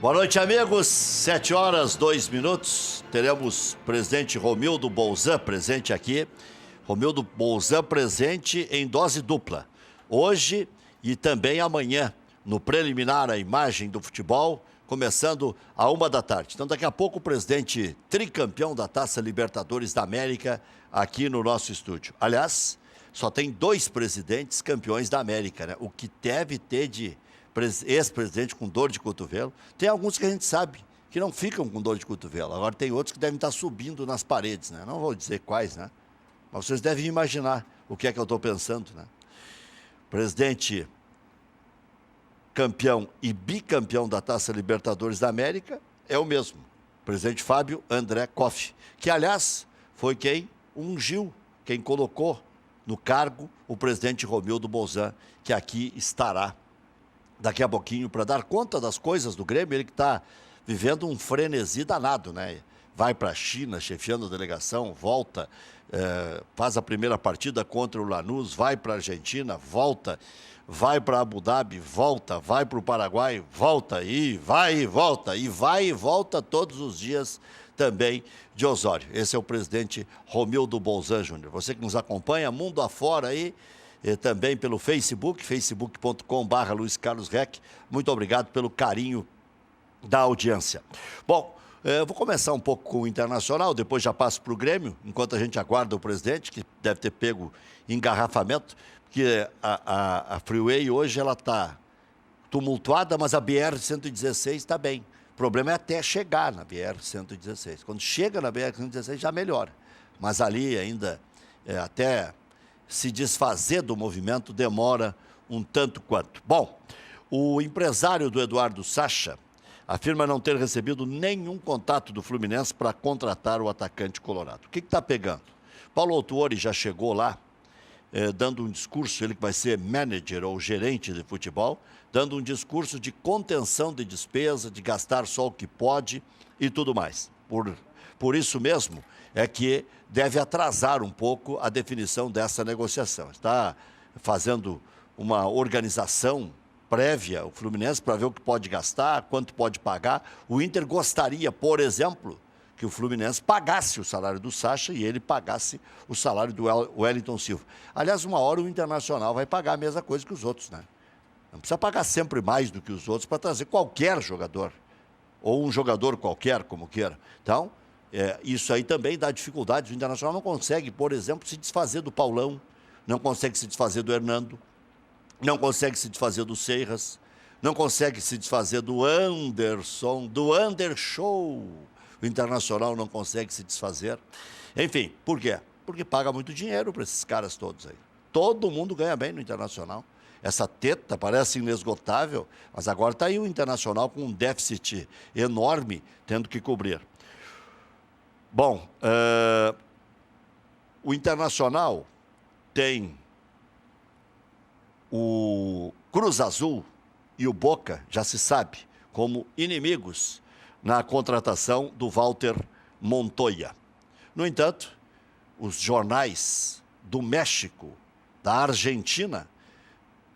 Boa noite, amigos. 7h02. Teremos presidente Romildo Bolzan presente aqui. Romildo Bolzan presente em dose dupla. Hoje e também amanhã, no preliminar à imagem do futebol, começando à 13h. Então, daqui a pouco, o presidente tricampeão da Taça Libertadores da América aqui no nosso estúdio. Aliás, só tem 2 presidentes campeões da América, né? O que deve ter de ex-presidente com dor de cotovelo. Tem alguns que a gente sabe que não ficam com dor de cotovelo. Agora tem outros que devem estar subindo nas paredes, né? Não vou dizer quais, né? Mas vocês devem imaginar o que é que eu estou pensando, né? Presidente campeão e bicampeão da Taça Libertadores da América é o mesmo. Presidente Fábio André Koff, que, aliás, foi quem ungiu, quem colocou no cargo o presidente Romildo Bolzan, que aqui estará daqui a pouquinho para dar conta das coisas do Grêmio. Ele que está vivendo um frenesi danado, né? Vai para a China, chefiando a delegação, volta, faz a primeira partida contra o Lanús, vai para a Argentina, volta, vai para Abu Dhabi, volta, vai para o Paraguai, volta, e vai e volta, e vai e volta todos os dias também de Osório. Esse é o presidente Romildo Bolzan Júnior. Você que nos acompanha mundo afora aí, e também pelo Facebook, facebook.com/Luiz Carlos Reck. Muito obrigado pelo carinho da audiência. Bom, eu vou começar um pouco com o Internacional, depois já passo para o Grêmio, enquanto a gente aguarda o presidente, que deve ter pego engarrafamento, porque a Freeway hoje ela está tumultuada, mas a BR-116 está bem. O problema é até chegar na BR-116. Quando chega na BR-116 já melhora, mas ali ainda até se desfazer do movimento demora um tanto quanto. Bom, o empresário do Eduardo Sacha afirma não ter recebido nenhum contato do Fluminense para contratar o atacante colorado. O que está pegando? Paulo Autuori já chegou lá, dando um discurso, ele que vai ser manager ou gerente de futebol, dando um discurso de contenção de despesa, de gastar só o que pode e tudo mais. Por isso mesmo é que deve atrasar um pouco a definição dessa negociação. Está fazendo uma organização prévia, o Fluminense, para ver o que pode gastar, quanto pode pagar. O Inter gostaria, por exemplo, que o Fluminense pagasse o salário do Sacha e ele pagasse o salário do Wellington Silva. Aliás, uma hora o Internacional vai pagar a mesma coisa que os outros, né? Não precisa pagar sempre mais do que os outros para trazer qualquer jogador, ou um jogador qualquer, como queira. Então, isso aí também dá dificuldades. O Internacional não consegue, por exemplo, se desfazer do Paulão, não consegue se desfazer do Hernando, não consegue se desfazer do Seiras, não consegue se desfazer do Anderson, do Andershow. O Internacional não consegue se desfazer. Enfim, por quê? Porque paga muito dinheiro para esses caras todos aí. Todo mundo ganha bem no Internacional. Essa teta parece inesgotável, mas agora está aí o Internacional com um déficit enorme, tendo que cobrir. Bom, o Internacional tem o Cruz Azul e o Boca, já se sabe, como inimigos na contratação do Walter Montoya. No entanto, os jornais do México, da Argentina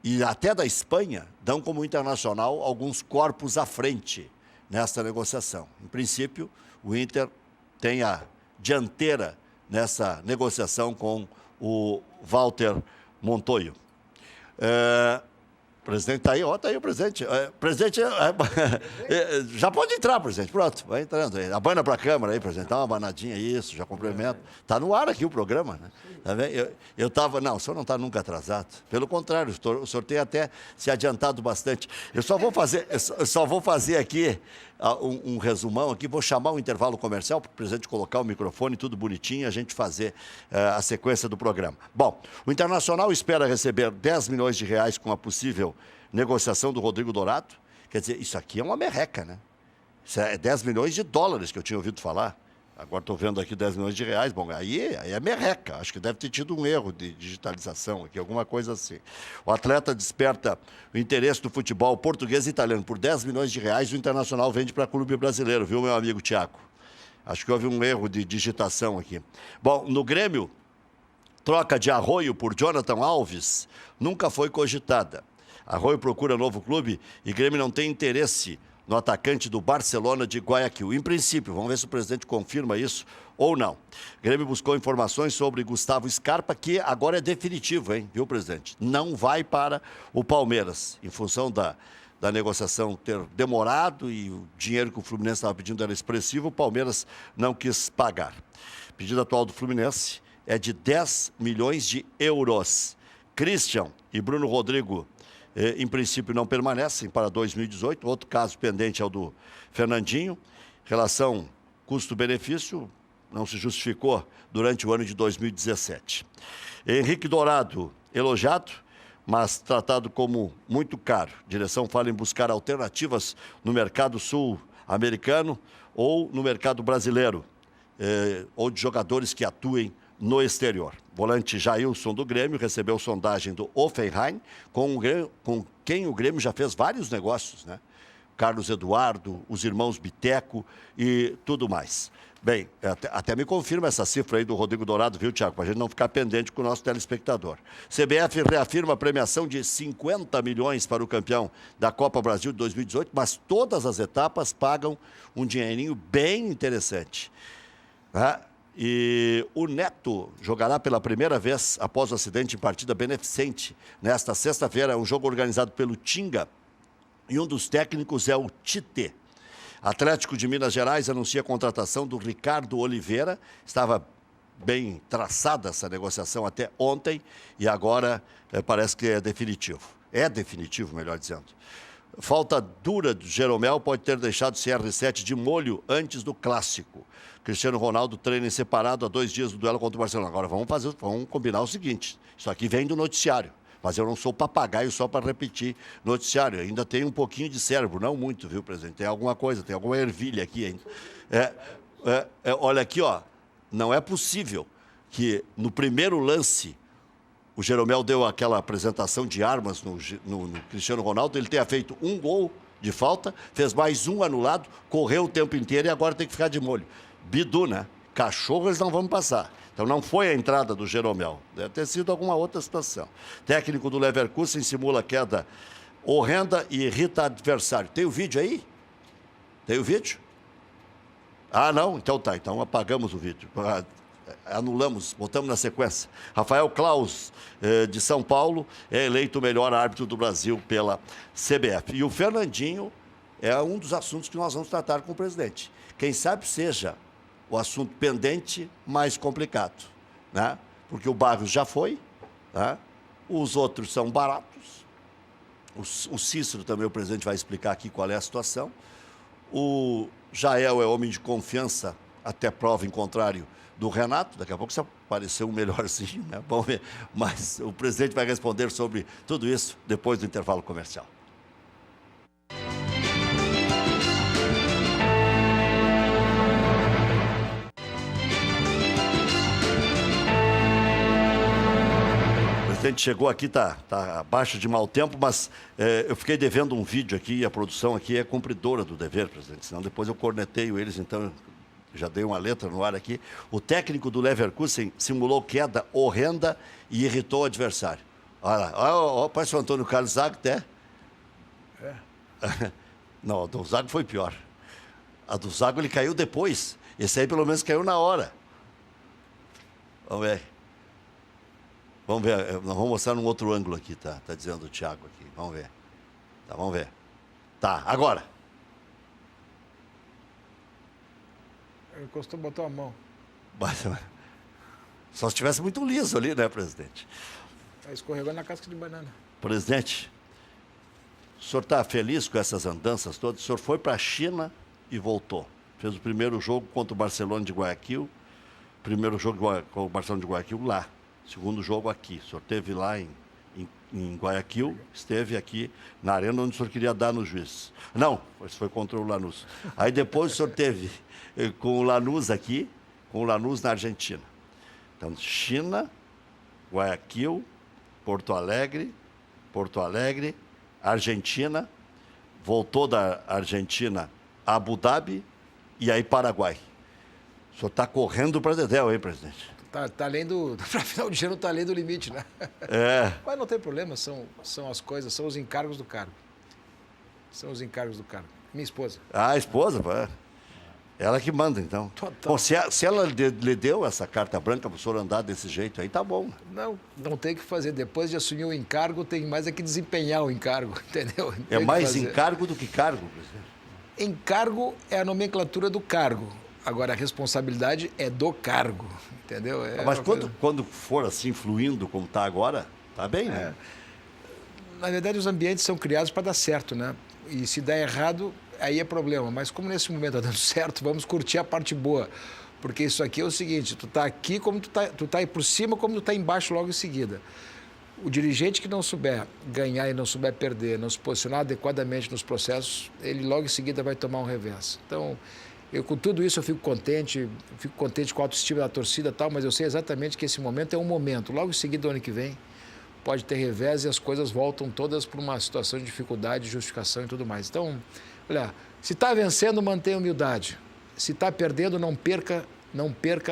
e até da Espanha dão como Internacional alguns corpos à frente nesta negociação. Em princípio, o Inter tem a dianteira nessa negociação com o Walter Montoya. O presidente está aí, está aí o presidente. Presidente, já pode entrar, presidente. Pronto, vai entrando aí. Abana para a câmera aí, presidente. Dá uma abanadinha, isso, já cumprimento. Está no ar aqui o programa, né? Tá vendo? Eu estava... Não, o senhor não está nunca atrasado. Pelo contrário, o senhor tem até se adiantado bastante. Eu só vou fazer aqui um resumão aqui, vou chamar o intervalo comercial para o presidente colocar o microfone, tudo bonitinho, e a gente fazer a sequência do programa. Bom, o Internacional espera receber 10 milhões de reais com a possível negociação do Rodrigo Dourado. Quer dizer, isso aqui é uma merreca, né? Isso é 10 milhões de dólares que eu tinha ouvido falar. Agora estou vendo aqui 10 milhões de reais. Bom, aí é merreca. Acho que deve ter tido um erro de digitalização aqui, alguma coisa assim. O atleta desperta o interesse do futebol português e italiano. Por 10 milhões de reais, o Internacional vende para clube brasileiro, viu, meu amigo Tiago? Acho que houve um erro de digitação aqui. Bom, no Grêmio, troca de Arroio por Jonathan Alves nunca foi cogitada. Arroio procura novo clube e Grêmio não tem interesse no atacante do Barcelona de Guayaquil. Em princípio, vamos ver se o presidente confirma isso ou não. O Grêmio buscou informações sobre Gustavo Scarpa, que agora é definitivo, hein, viu, presidente? Não vai para o Palmeiras, em função da negociação ter demorado e o dinheiro que o Fluminense estava pedindo era expressivo, o Palmeiras não quis pagar. O pedido atual do Fluminense é de 10 milhões de euros. Christian e Bruno Rodrigo, em princípio, não permanecem para 2018. Outro caso pendente é o do Fernandinho. Relação custo-benefício não se justificou durante o ano de 2017. Henrique Dourado, elogiado, mas tratado como muito caro. A direção fala em buscar alternativas no mercado sul-americano ou no mercado brasileiro, ou de jogadores que atuem no exterior. Volante Jailson do Grêmio recebeu sondagem do Hoffenheim, com quem o Grêmio já fez vários negócios, né? Carlos Eduardo, os irmãos Biteco e tudo mais. Bem, até me confirma essa cifra aí do Rodrigo Dourado, viu, Thiago? Para a gente não ficar pendente com o nosso telespectador. CBF reafirma a premiação de 50 milhões para o campeão da Copa Brasil de 2018, mas todas as etapas pagam um dinheirinho bem interessante. Né? E o Neto jogará pela primeira vez após o acidente em partida beneficente. Nesta sexta-feira, é um jogo organizado pelo Tinga e um dos técnicos é o Tite. Atlético de Minas Gerais anuncia a contratação do Ricardo Oliveira. Estava bem traçada essa negociação até ontem e agora parece que é definitivo. É definitivo, melhor dizendo. Falta dura do Jeromel pode ter deixado o CR7 de molho antes do clássico. Cristiano Ronaldo treina em separado há 2 dias do duelo contra o Barcelona. Agora vamos combinar o seguinte, isso aqui vem do noticiário, mas eu não sou papagaio só para repetir noticiário. Eu ainda tenho um pouquinho de cérebro, não muito, viu, presidente? Tem alguma coisa, tem alguma ervilha aqui ainda. Olha aqui, ó, não é possível que no primeiro lance o Jeromel deu aquela apresentação de armas no Cristiano Ronaldo, ele tenha feito um gol de falta, fez mais um anulado, correu o tempo inteiro e agora tem que ficar de molho. Bidu, né? Cachorro eles não vão passar. Então não foi a entrada do Jeromel. Deve ter sido alguma outra situação. Técnico do Leverkusen simula queda horrenda e irrita adversário. Tem o vídeo aí? Tem o vídeo? Ah, não? Então tá. Então apagamos o vídeo. Anulamos, botamos na sequência. Rafael Claus, de São Paulo, é eleito o melhor árbitro do Brasil pela CBF. E o Fernandinho é um dos assuntos que nós vamos tratar com o presidente. Quem sabe seja o assunto pendente mais complicado, né? Porque o Barros já foi, né? Os outros são baratos. O Cícero também, o presidente vai explicar aqui qual é a situação. O Jael é homem de confiança, até prova em contrário, do Renato. Daqui a pouco se apareceu um melhorzinho, né? Vamos ver. Mas o presidente vai responder sobre tudo isso depois do intervalo comercial. A gente chegou aqui, tá abaixo de mau tempo, mas eu fiquei devendo um vídeo aqui, e a produção aqui é cumpridora do dever, presidente, senão depois eu corneteio eles, então já dei uma letra no ar aqui. O técnico do Leverkusen simulou queda horrenda e irritou o adversário. Olha lá, parece o Antônio Carlos Zago, até. Não, a do Zago foi pior. A do Zago ele caiu depois, esse aí pelo menos caiu na hora. Vamos ver. Vamos ver, nós vamos mostrar num outro ângulo aqui, tá? Tá dizendo o Thiago aqui. Vamos ver. Tá, vamos ver. Tá, agora. Encostou, botou a mão. Só se estivesse muito liso ali, né, presidente? Escorregou na casca de banana. Presidente, o senhor está feliz com essas andanças todas? O senhor foi para a China e voltou. Fez o primeiro jogo contra o Barcelona de Guayaquil. Primeiro jogo com o Barcelona de Guayaquil lá. Segundo jogo aqui. O senhor esteve lá em Guayaquil, esteve aqui na arena onde o senhor queria dar no juiz. Não, isso foi contra o Lanús. Aí depois o senhor teve com o Lanús aqui, com o Lanús na Argentina. Então, China, Guayaquil, Porto Alegre, Argentina, voltou da Argentina a Abu Dhabi e aí Paraguai. O senhor está correndo para Dedéu, hein, presidente? Tá lendo, para final de ano, tá lendo o limite, né? É. Mas não tem problema, são as coisas, são os encargos do cargo. São os encargos do cargo. Minha esposa. Ah, a esposa, pá. Ela que manda, então. Total. Bom, se ela lhe deu essa carta branca para o senhor andar desse jeito aí, tá bom. Não tem o que fazer. Depois de assumir o encargo, tem mais é que desempenhar o encargo, entendeu? É mais encargo do que cargo, presidente. Encargo é a nomenclatura do cargo. Agora, a responsabilidade é do cargo, entendeu? Mas quando for assim, fluindo como está agora, tá bem, né? Na verdade, os ambientes são criados para dar certo, né? E se der errado, aí é problema. Mas como nesse momento está dando certo, vamos curtir a parte boa. Porque isso aqui é o seguinte, tu está aqui como tu tá aí por cima, como tu está embaixo logo em seguida. O dirigente que não souber ganhar e não souber perder, não se posicionar adequadamente nos processos, ele logo em seguida vai tomar um revés. Então, com tudo isso eu fico contente com a autoestima da torcida e tal, mas eu sei exatamente que esse momento é um momento. Logo em seguida, do ano que vem, pode ter revés e as coisas voltam todas para uma situação de dificuldade, justificação e tudo mais. Então, olha, se está vencendo, mantenha a humildade. Se está perdendo, não perca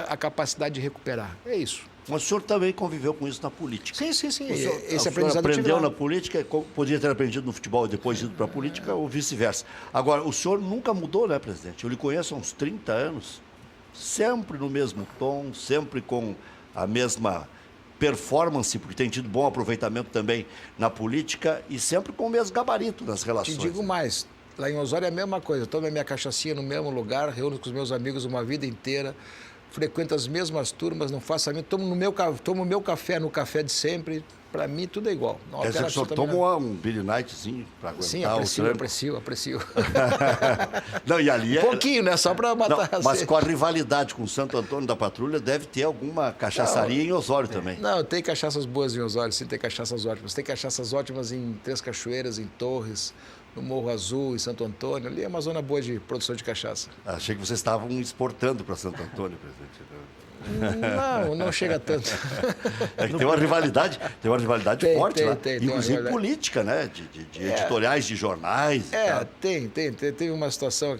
a capacidade de recuperar. É isso. Mas o senhor também conviveu com isso na política. Sim. O senhor aprendeu na política, podia ter aprendido no futebol e depois ido para a política, ou vice-versa. Agora, o senhor nunca mudou, né, presidente? Eu lhe conheço há uns 30 anos, sempre no mesmo tom, sempre com a mesma performance, porque tem tido bom aproveitamento também na política e sempre com o mesmo gabarito nas relações. Te digo mais, lá em Osório é a mesma coisa. Eu tomo a minha cachaçinha no mesmo lugar, reúno com os meus amigos uma vida inteira, frequento as mesmas turmas, não faço a minha, tomo o meu café no café de sempre. Para mim, tudo é igual. Quer dizer que o senhor toma um Billy Nightzinho para aguentar Sim, aprecio. Não, e ali pouquinho, né? Só para matar a mas sede. com a rivalidade com o Santo Antônio da Patrulha, deve ter alguma cachaçaria em Osório também. Não, tem cachaças boas em Osório, sim, tem cachaças ótimas. Tem cachaças ótimas em Três Cachoeiras, em Torres, no Morro Azul, em Santo Antônio. Ali é uma zona boa de produção de cachaça. Achei que vocês estavam exportando para Santo Antônio, presidente. Não chega tanto. É que tem uma rivalidade forte lá. Tem inclusive política, né? De editoriais de jornais. Tem uma situação,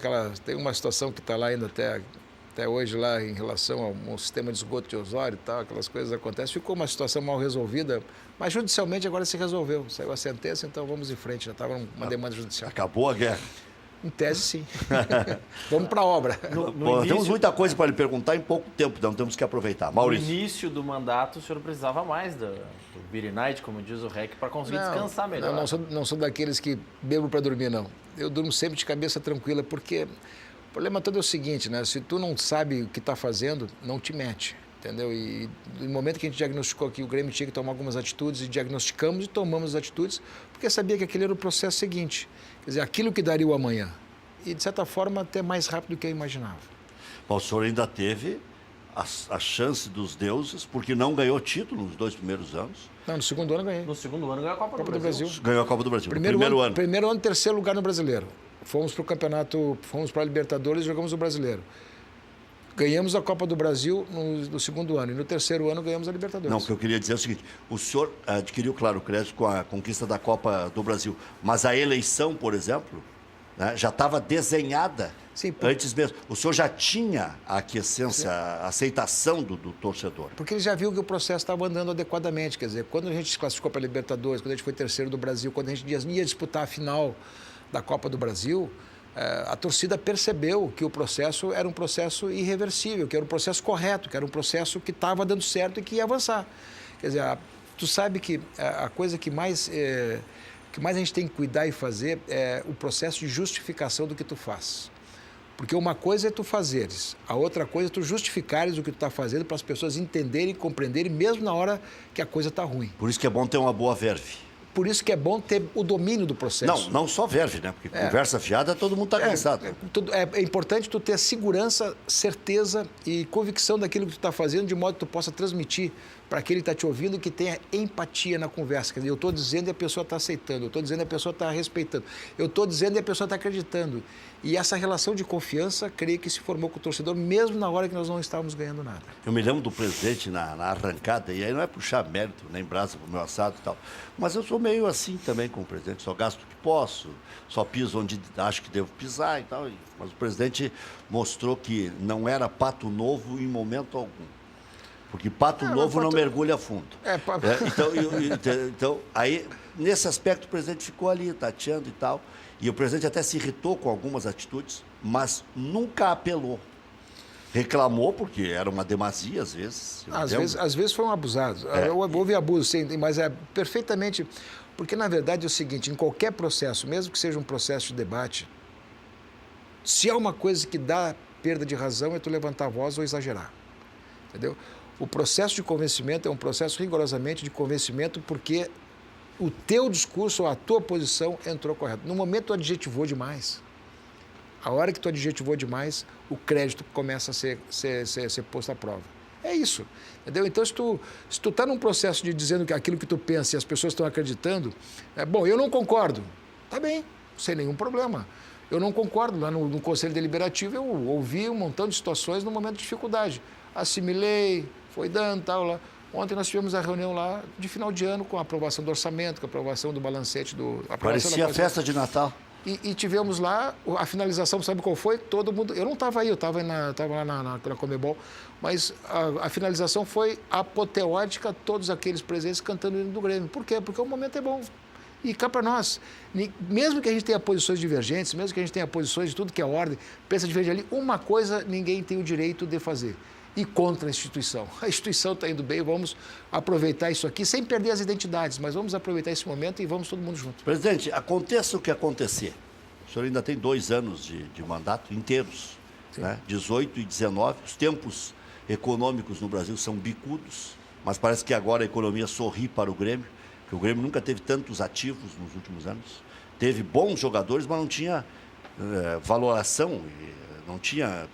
que está lá ainda até hoje lá em relação ao sistema de esgoto de Osório e tal, aquelas coisas acontecem. Ficou uma situação mal resolvida, mas judicialmente agora se resolveu. Saiu a sentença, então vamos em frente. Já estava uma demanda judicial. Acabou a guerra. Em tese, sim. Vamos para a obra. Temos muita coisa para lhe perguntar em pouco tempo, então temos que aproveitar. Maurício. No início do mandato, o senhor precisava mais do Beer Night, como diz o REC, para conseguir descansar melhor. Não sou daqueles que bebo para dormir, não. Eu durmo sempre de cabeça tranquila, porque o problema todo é o seguinte, né? Se tu não sabe o que está fazendo, não te mete. Entendeu? E no momento que a gente diagnosticou que o Grêmio tinha que tomar algumas atitudes, e diagnosticamos e tomamos as atitudes, porque sabia que aquele era o processo seguinte. Quer dizer, aquilo que daria o amanhã. E, de certa forma, até mais rápido do que eu imaginava. O senhor ainda teve a chance dos deuses, porque não ganhou título nos 2 primeiros anos. Não, no segundo ano ganhei. No segundo ano ganhou a Copa do Brasil. Ganhou a Copa do Brasil. Primeiro ano, terceiro lugar no Brasileiro. Fomos para o campeonato, fomos para a Libertadores e jogamos o Brasileiro. Ganhamos a Copa do Brasil no segundo ano e no terceiro ano ganhamos a Libertadores. Não, o que eu queria dizer é o seguinte, o senhor adquiriu, claro, o crédito com a conquista da Copa do Brasil, mas a eleição, por exemplo, né, já estava desenhada antes mesmo. O senhor já tinha a aquiescência, a aceitação do torcedor. Porque ele já viu que o processo estava andando adequadamente. Quer dizer, quando a gente se classificou para a Libertadores, quando a gente foi terceiro do Brasil, quando a gente ia disputar a final da Copa do Brasil, a torcida percebeu que o processo era um processo irreversível, que era um processo correto, que era um processo que estava dando certo e que ia avançar. Quer dizer, tu sabe que a coisa que mais a gente tem que cuidar e fazer é o processo de justificação do que tu faz. Porque uma coisa é tu fazeres, a outra coisa é tu justificares o que tu está fazendo para as pessoas entenderem e compreenderem, mesmo na hora que a coisa está ruim. Por isso que é bom ter uma boa verve. Por isso que é bom ter o domínio do processo. Não só verve, né? Porque conversa fiada, todo mundo está cansado. É importante tu ter segurança, certeza e convicção daquilo que tu está fazendo, de modo que tu possa transmitir para aquele que está te ouvindo que tenha empatia na conversa. Quer dizer, eu estou dizendo e a pessoa está aceitando, eu estou dizendo e a pessoa está respeitando, eu estou dizendo e a pessoa está acreditando. E essa relação de confiança, creio que se formou com o torcedor, mesmo na hora que nós não estávamos ganhando nada. Eu me lembro do presidente na arrancada, e aí não é puxar mérito, nem brasa para o meu assado e tal, mas eu sou meio assim também com o presidente, só gasto o que posso, só piso onde acho que devo pisar e tal. Mas o presidente mostrou que não era pato novo em momento algum. Porque pato novo não mergulha fundo. Então, aí nesse aspecto, o presidente ficou ali, tateando e tal. E o presidente até se irritou com algumas atitudes, mas nunca apelou. Reclamou, porque era uma demasia, às vezes. Às vezes foram abusados. Houve abuso, sim, mas é perfeitamente... Porque, na verdade, é o seguinte, em qualquer processo, mesmo que seja um processo de debate, se há uma coisa que dá perda de razão, é tu levantar a voz ou exagerar. Entendeu? O processo de convencimento é um processo rigorosamente de convencimento porque o teu discurso ou a tua posição entrou correto. No momento, tu adjetivou demais. A hora que tu adjetivou demais, o crédito começa a ser posto à prova. É isso, entendeu? Então, se tu está num processo de dizendo que aquilo que tu pensa e as pessoas estão acreditando, bom, eu não concordo. Tá bem, sem nenhum problema. Eu não concordo. Lá no Conselho Deliberativo, eu ouvi um montão de situações no momento de dificuldade. Assimilei, foi dando, tal, lá. Ontem nós tivemos a reunião lá de final de ano com a aprovação do orçamento, com a aprovação do balancete do... Parecia festa de Natal. E tivemos lá, a finalização, sabe qual foi? Todo mundo... Eu não estava aí, eu estava lá na Comebol, mas a finalização foi apoteótica, todos aqueles presentes cantando o hino do Grêmio. Por quê? Porque o momento é bom. E cá para nós, mesmo que a gente tenha posições divergentes, mesmo que a gente tenha posições de tudo que é ordem, pensa diferente ali, uma coisa ninguém tem o direito de fazer. E contra a instituição. A instituição está indo bem, vamos aproveitar isso aqui, sem perder as identidades, mas vamos aproveitar esse momento e vamos todo mundo junto. Presidente, aconteça o que acontecer. O senhor ainda tem 2 anos de mandato inteiros, né? 18 e 19. Os tempos econômicos no Brasil são bicudos, mas parece que agora a economia sorri para o Grêmio, porque o Grêmio nunca teve tantos ativos nos últimos anos. Teve bons jogadores, mas não tinha valoração. Não tinha,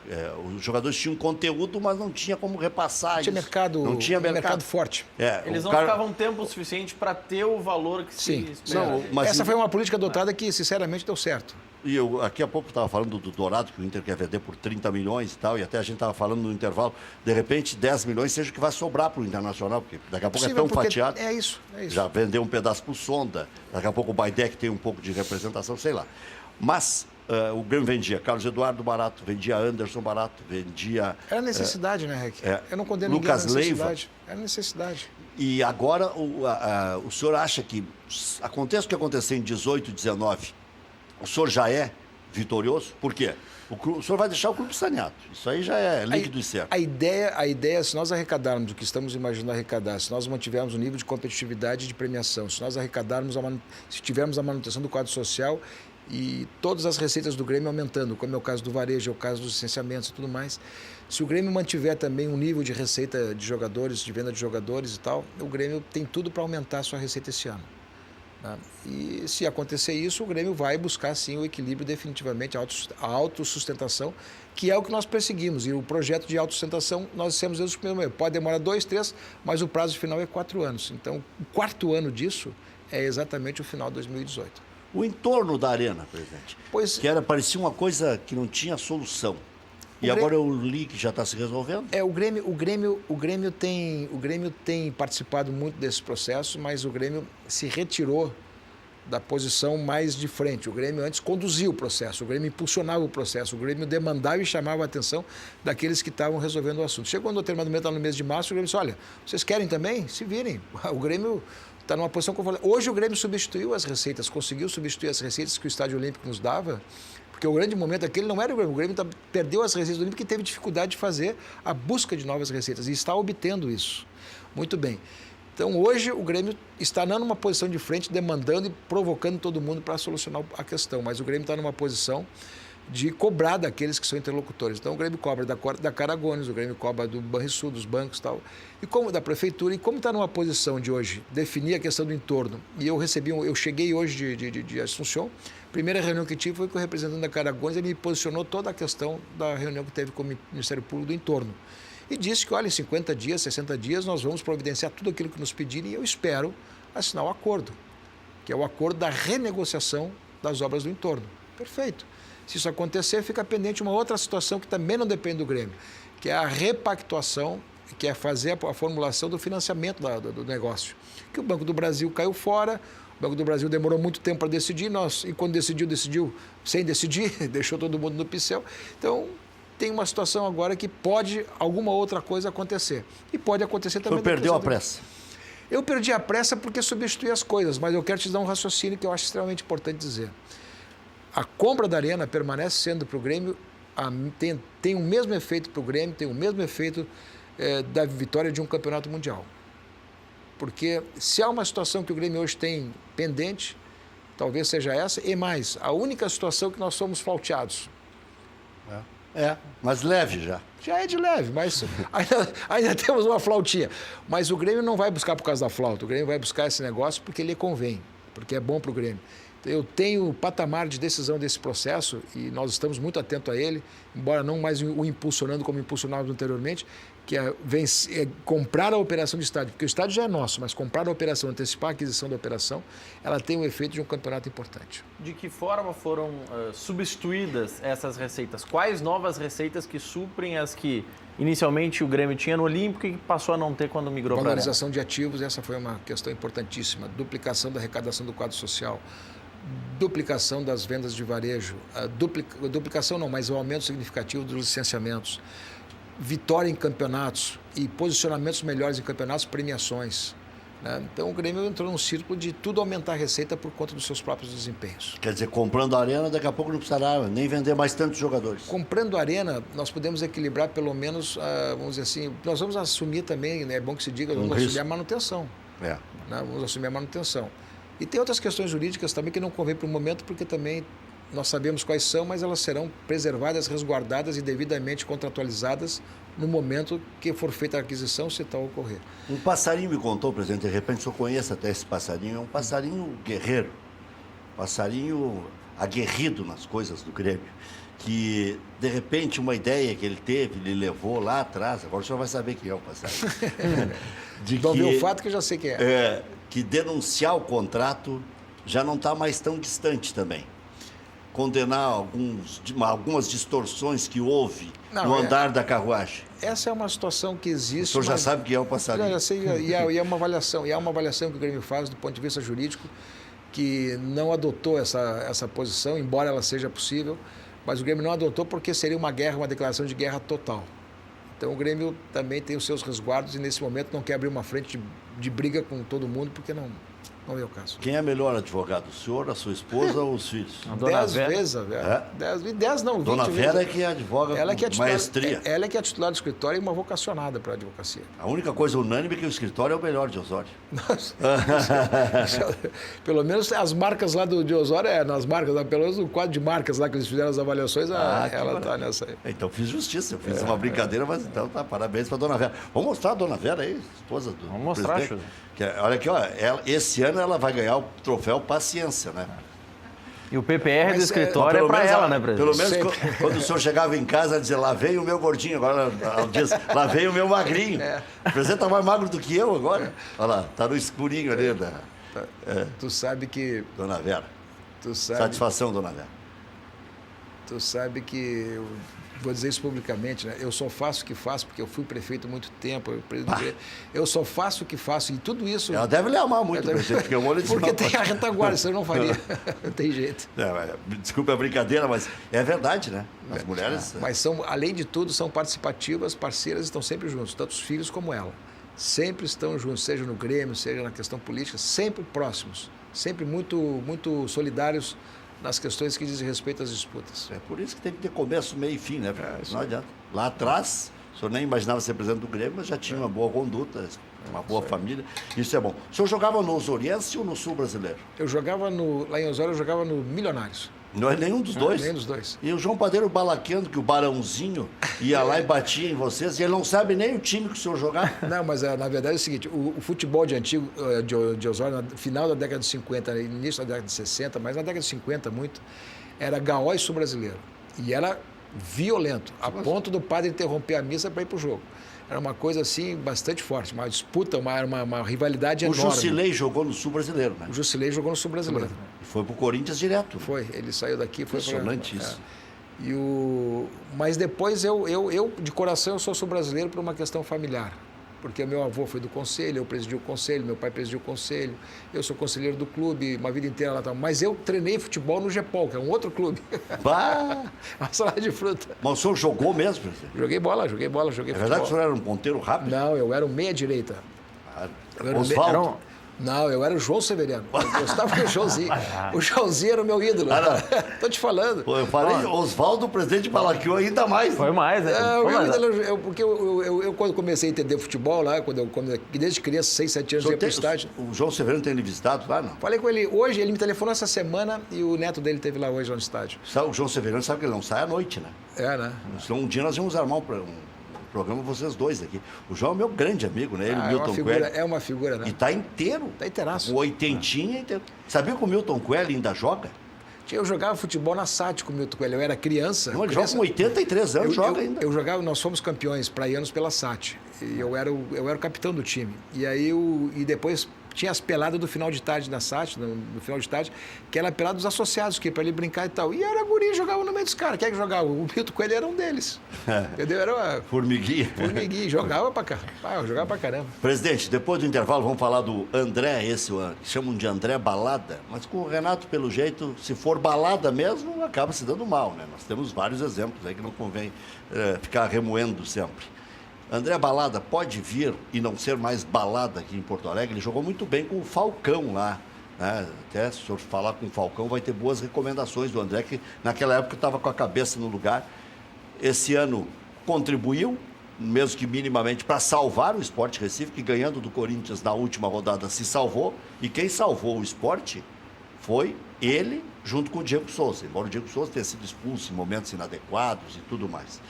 os jogadores tinham conteúdo, mas não tinha como repassar não tinha isso. Mercado, não tinha mercado forte. Eles não ficavam tempo suficiente para ter o valor que se espera. Essa foi uma política adotada que, sinceramente, deu certo. E eu, aqui a pouco, estava falando do Dourado, que o Inter quer vender por 30 milhões e tal, e até a gente estava falando no intervalo, de repente 10 milhões seja o que vai sobrar para o Internacional, porque daqui a pouco é tão fatiado. É isso. Já vendeu um pedaço para o Sonda, daqui a pouco o Baidec tem um pouco de representação, sei lá. Mas... o Grêmio vendia Carlos Eduardo barato, vendia Anderson barato, vendia... Era necessidade, né, Rec? Eu não condeno Lucas ninguém, Leiva. Era necessidade. E agora o senhor acha que, aconteça o que acontecer em 18, 19, o senhor já é vitorioso? Por quê? O senhor vai deixar o clube saneado. Isso aí já é líquido e certo. A ideia, se nós arrecadarmos o que estamos imaginando arrecadar, se nós mantivermos o nível de competitividade e de premiação, se nós arrecadarmos, se tivermos a manutenção do quadro social e todas as receitas do Grêmio aumentando, como é o caso do varejo, é o caso dos licenciamentos e tudo mais. Se o Grêmio mantiver também um nível de receita de jogadores, de venda de jogadores e tal, o Grêmio tem tudo para aumentar a sua receita esse ano. Né? E se acontecer isso, o Grêmio vai buscar sim o equilíbrio definitivamente, a autossustentação, que é o que nós perseguimos. E o projeto de autossustentação, nós dissemos desde o primeiro momento, pode demorar 2, 3, mas o prazo final é 4 anos. Então, o 4º ano disso é exatamente o final de 2018. O entorno da arena, presidente, que parecia uma coisa que não tinha solução. E agora eu li que já está se resolvendo. O Grêmio tem participado muito desse processo, mas o Grêmio se retirou da posição mais de frente. O Grêmio antes conduzia o processo, o Grêmio impulsionava o processo, o Grêmio demandava e chamava a atenção daqueles que estavam resolvendo o assunto. Chegou no determinado momento, no mês de março, o Grêmio disse, olha, vocês querem também? Se virem. O Grêmio está numa posição que eu falei. Hoje o Grêmio substituiu as receitas, conseguiu substituir as receitas que o Estádio Olímpico nos dava, porque o grande momento aquele não era o Grêmio perdeu as receitas do Olímpico e teve dificuldade de fazer a busca de novas receitas e está obtendo isso. Muito bem. Então hoje o Grêmio está numa posição de frente, demandando e provocando todo mundo para solucionar a questão, mas o Grêmio está numa posição de cobrar daqueles que são interlocutores. Então o Grêmio cobra da Caragones, o Grêmio cobra do Banrisul, dos bancos e tal, e como da prefeitura, e como está numa posição de hoje definir a questão do entorno. E eu cheguei hoje de Assunção, a primeira reunião que tive foi com o representante da Caragones, ele me posicionou toda a questão da reunião que teve com o Ministério Público do entorno. E disse que, olha, em 50 dias, 60 dias, nós vamos providenciar tudo aquilo que nos pedirem e eu espero assinar o acordo, que é o acordo da renegociação das obras do entorno. Perfeito. Se isso acontecer, fica pendente uma outra situação que também não depende do Grêmio, que é a repactuação, que é fazer a formulação do financiamento do negócio. Que o Banco do Brasil caiu fora, o Banco do Brasil demorou muito tempo para decidir, e quando decidiu sem decidir, deixou todo mundo no pincel. Então, tem uma situação agora que pode alguma outra coisa acontecer. E pode acontecer também... O senhor perdeu a pressa. Eu perdi a pressa porque substituí as coisas, mas eu quero te dar um raciocínio que eu acho extremamente importante dizer. A compra da Arena permanece sendo para o Grêmio, tem o mesmo efeito para o Grêmio, tem o mesmo efeito da vitória de um campeonato mundial. Porque se há uma situação que o Grêmio hoje tem pendente, talvez seja essa, e mais, a única situação que nós somos flauteados. Mas leve já. Já é de leve, mas ainda temos uma flautinha. Mas o Grêmio não vai buscar por causa da flauta, o Grêmio vai buscar esse negócio porque lhe convém, porque é bom para o Grêmio. Eu tenho o patamar de decisão desse processo e nós estamos muito atentos a ele, embora não mais o impulsionando como impulsionávamos anteriormente, que é comprar a operação de estádio, porque o estádio já é nosso, mas comprar a operação, antecipar a aquisição da operação, ela tem o efeito de um campeonato importante. De que forma foram substituídas essas receitas? Quais novas receitas que suprem as que inicialmente o Grêmio tinha no Olímpico e passou a não ter quando migrou para a Arena? Valorização de ativos, essa foi uma questão importantíssima. Duplicação da arrecadação do quadro social. Duplicação das vendas de varejo, duplicação não, mas o aumento significativo dos licenciamentos, vitória em campeonatos e posicionamentos melhores em campeonatos, premiações. Né? Então o Grêmio entrou num círculo de tudo aumentar a receita por conta dos seus próprios desempenhos. Quer dizer, comprando a Arena, daqui a pouco não precisará nem vender mais tantos jogadores. Comprando a Arena, nós podemos equilibrar pelo menos, vamos dizer assim, nós vamos assumir também, né, é bom que se diga, vamos assumir a manutenção. Né? Vamos assumir a manutenção. E tem outras questões jurídicas também que não convém para o momento, porque também nós sabemos quais são, mas elas serão preservadas, resguardadas e devidamente contratualizadas no momento que for feita a aquisição, se tal ocorrer. Um passarinho me contou, presidente, de repente o senhor conhece até esse passarinho, é um passarinho guerreiro, passarinho aguerrido nas coisas do Grêmio, que de repente uma ideia que ele teve, ele levou lá atrás, agora o senhor vai saber quem é o passarinho. Não viu o fato que eu já sei quem é. Que denunciar o contrato já não está mais tão distante também. Condenar algumas distorções que houve no andar da carruagem. Essa é uma situação que existe. O senhor já sabe que é o passarinho. Já sei, e é uma avaliação. E é uma avaliação que o Grêmio faz do ponto de vista jurídico, que não adotou essa posição, embora ela seja possível, mas o Grêmio não adotou porque seria uma guerra, uma declaração de guerra total. Então o Grêmio também tem os seus resguardos e nesse momento não quer abrir uma frente de briga com todo mundo, porque não é o caso. Quem é melhor advogado, o senhor, a sua esposa ou os filhos? 10 vezes, velho. 10 não, 20 Dona Vera vezes. É que advoga com maestria. Ela é que é titular do escritório e uma vocacionada para a advocacia. A única coisa unânime é que o escritório é o melhor de Osório. Nossa. Pelo menos as marcas lá de Osório, pelo menos o quadro de marcas lá que eles fizeram as avaliações, ela está nessa aí. Então fiz justiça, eu fiz uma brincadeira, mas então tá, parabéns para a Dona Vera. Vamos mostrar a Dona Vera aí, esposa do Vamos mostrar, presidente. Olha aqui, ó, esse ano ela vai ganhar o troféu Paciência, né? E o PPR do escritório é para ela, né, presidente? Pelo menos quando o senhor chegava em casa, ela dizia, lá veio o meu gordinho, agora ela diz, lá veio o meu magrinho. O presidente está mais magro do que eu agora. Olha lá, está no escurinho ali. Tu sabe que... Dona Vera. Tu sabe, satisfação, Dona Vera. Tu sabe que... Vou dizer isso publicamente, né? Eu só faço o que faço porque eu fui prefeito há muito tempo. Eu só faço o que faço e tudo isso... Ela deve lhe amar muito, presidente, porque eu olho de porque tem a retaguarda, senão eu não faria. Não tem jeito. Desculpa a brincadeira, mas é verdade, né? As mulheres... Mas são, além de tudo, são participativas, parceiras, estão sempre juntos, tanto os filhos como ela. Sempre estão juntos, seja no Grêmio, seja na questão política, sempre próximos, sempre muito, muito solidários nas questões que dizem respeito às disputas. É por isso que tem que ter começo, meio e fim, né? Não adianta. Lá atrás, o senhor nem imaginava ser presidente do Grêmio, mas já tinha uma boa conduta, uma boa família. Isso é bom. O senhor jogava no Osoriense ou no Sul Brasileiro? Eu jogava lá em Osório, eu jogava no Milionários. Não é nenhum dos dois? Nenhum dos dois. E o João Padeiro balaqueando que o Barãozinho ia lá e batia em vocês, e ele não sabe nem o time que o senhor jogava. Não, mas na verdade é o seguinte, o futebol de Osório, no final da década de 50, início da década de 60, mas na década de 50 muito, era gaó e sul-brasileiro. E era violento, a ponto do padre interromper a missa para ir para o jogo. Era uma coisa assim bastante forte, uma disputa, uma rivalidade enorme. O Jusilei jogou no Sul Brasileiro, né? O Jusilei jogou no Sul Brasileiro. E foi pro Corinthians direto. Foi, ele saiu daqui, foi para... Impressionante isso. Mas depois eu, de coração, eu sou sul-brasileiro por uma questão familiar. Porque meu avô foi do conselho, eu presidi o conselho, meu pai presidiu o conselho, eu sou conselheiro do clube, uma vida inteira lá. Mas eu treinei futebol no GEPOL, que é um outro clube. Bah! Uma salada de fruta. Mas o senhor jogou mesmo, presidente? Joguei bola, joguei futebol. É verdade que o senhor era um ponteiro rápido? Não, eu era um meia-direita. Oswaldo. Não, eu era o João Severiano. Eu gostava do Joãozinho. O Joãozinho era o meu ídolo. Tô te falando. Pô, eu falei Oswaldo, o presidente Balaquiou, ainda mais. Foi mais, né? Porque eu quando comecei a entender futebol lá, desde criança, 6, 7 anos, eu ia pro estádio. O João Severiano tem ele visitado lá, não? Falei com ele hoje, ele me telefonou essa semana e o neto dele esteve lá hoje lá no estádio. O João Severiano sabe que ele não sai à noite, né? Né? Então, um dia nós vamos armar um programa vocês dois aqui. O João é meu grande amigo, né? Ele, o Milton Coelho. É uma figura, né? E tá inteiro. Tá inteiraço. O oitentinha inteiro. Sabia que o Milton Coelho ainda joga? Eu jogava futebol na SAT com o Milton Coelho. Eu era criança. Não, ele joga com 83 anos, joga ainda. Eu jogava, nós fomos campeões praianos pela SAT. E eu era o capitão do time. E aí e depois tinha as peladas do final de tarde na SAT, no final de tarde, que era pelada dos associados, que para ele brincar e tal. E era guri, jogava no meio dos caras. Quem é que jogava? O Milton Coelho era um deles. Entendeu? Era uma formiguinha. Jogava pra caramba. Eu jogava pra caramba. Presidente, depois do intervalo vamos falar do André, esse que chamam de André Balada. Mas com o Renato, pelo jeito, se for balada mesmo, acaba se dando mal, né? Nós temos vários exemplos aí que não convém ficar remoendo sempre. André Balada pode vir e não ser mais balada aqui em Porto Alegre. Ele jogou muito bem com o Falcão lá, né? Até se o senhor falar com o Falcão, vai ter boas recomendações do André, que naquela época estava com a cabeça no lugar. Esse ano contribuiu, mesmo que minimamente, para salvar o Sport Recife, que ganhando do Corinthians na última rodada se salvou. E quem salvou o Sport foi ele, junto com o Diego Souza. Embora o Diego Souza tenha sido expulso em momentos inadequados e tudo mais.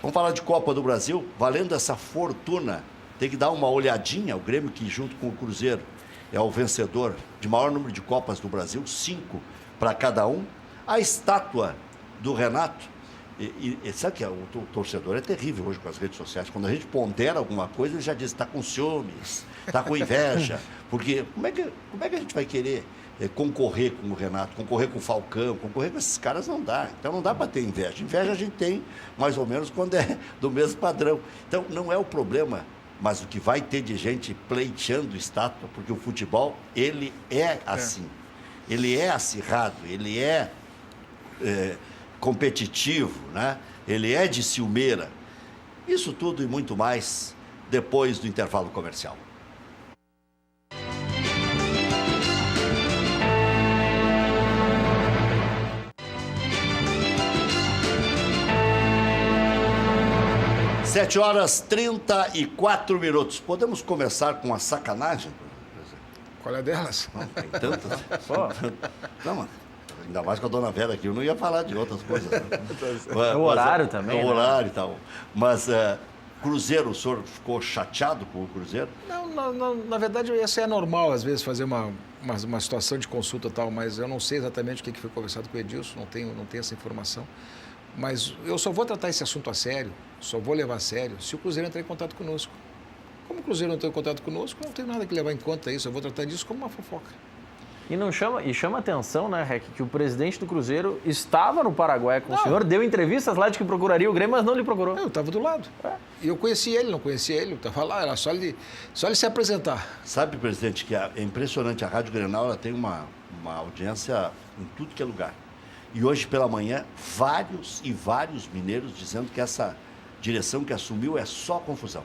Vamos falar de Copa do Brasil, valendo essa fortuna, tem que dar uma olhadinha, o Grêmio que junto com o Cruzeiro é o vencedor de maior número de Copas do Brasil, 5 para cada um. A estátua do Renato, e sabe que o torcedor é terrível hoje com as redes sociais, quando a gente pondera alguma coisa, ele já diz, está com ciúmes, está com inveja, porque como é que a gente vai querer concorrer com o Renato, concorrer com o Falcão, concorrer com esses caras não dá. Então não dá para ter inveja. Inveja a gente tem mais ou menos quando é do mesmo padrão. Então não é o problema, mas o que vai ter de gente pleiteando estátua, porque o futebol, ele é assim. Ele é acirrado, ele é competitivo, né? Ele é de ciumeira. Isso tudo e muito mais depois do intervalo comercial. Sete horas 34 minutos. Podemos começar com a sacanagem? Qual é delas? Não, tem tantas. Não, mano. Ainda mais com a dona Vera aqui. Eu não ia falar de outras coisas. O horário também. O horário e tal. Mas Cruzeiro, o senhor ficou chateado com o Cruzeiro? Não, na verdade, isso é normal, às vezes, fazer uma situação de consulta e tal, mas eu não sei exatamente o que foi conversado com o Edilson, não tenho essa informação. Mas eu só vou tratar esse assunto a sério, só vou levar a sério, se o Cruzeiro entrar em contato conosco. Como o Cruzeiro não entrou em contato conosco, não tenho nada que levar em conta isso, eu vou tratar disso como uma fofoca. E chama atenção, né, Rec, que o presidente do Cruzeiro estava no Paraguai com o senhor, deu entrevistas lá de que procuraria o Grêmio, mas não lhe procurou. Eu estava do lado. E eu conheci ele, não conhecia ele, eu estava lá, era só ele se apresentar. Sabe, presidente, que é impressionante, a Rádio Grenal ela tem uma audiência em tudo que é lugar. E hoje pela manhã, vários mineiros dizendo que essa direção que assumiu é só confusão.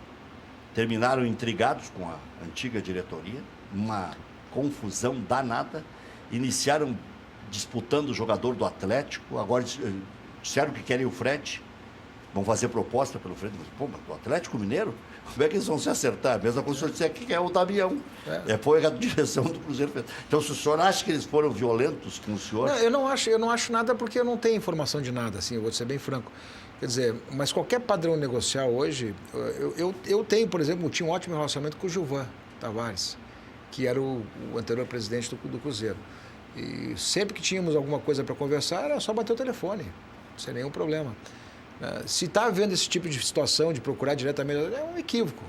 Terminaram intrigados com a antiga diretoria, uma confusão danada, iniciaram disputando o jogador do Atlético, agora disseram que querem o Fred, vão fazer proposta pelo Fred, mas pô, mas do Atlético Mineiro? Como é que eles vão se acertar? A mesma coisa que o senhor disser que é o Damião. Foi a direção do Cruzeiro. Então, se o senhor acha que eles foram violentos com o senhor... Não, eu não acho nada porque eu não tenho informação de nada, assim, eu vou ser bem franco. Quer dizer, mas qualquer padrão negocial hoje, eu tenho, por exemplo, tinha um ótimo relacionamento com o Gilvan Tavares, que era o anterior presidente do Cruzeiro. E sempre que tínhamos alguma coisa para conversar, era só bater o telefone, sem nenhum problema. Se está havendo esse tipo de situação, de procurar diretamente, é um equívoco.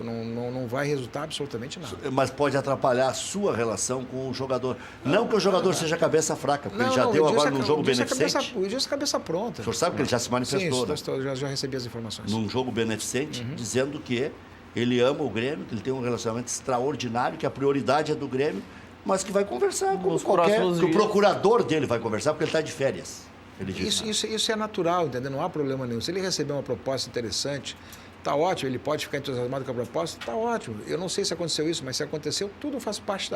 Não vai resultar absolutamente nada. Mas pode atrapalhar a sua relação com o jogador. Não que o jogador seja cabeça fraca, porque ele já deu agora num jogo beneficente. O Edilson é cabeça pronta. O senhor sabe que ele já se manifestou, sim, né? Já recebi as informações. Num jogo beneficente, dizendo que ele ama o Grêmio, que ele tem um relacionamento extraordinário, que a prioridade é do Grêmio, mas que vai conversar com qualquer... Que o procurador dele vai conversar, porque ele está de férias. Ele diz, isso é natural, entendeu? Não há problema nenhum. Se ele receber uma proposta interessante, Está ótimo, ele pode ficar entusiasmado com a proposta, está ótimo. Eu não sei se aconteceu isso, mas se aconteceu, tudo faz parte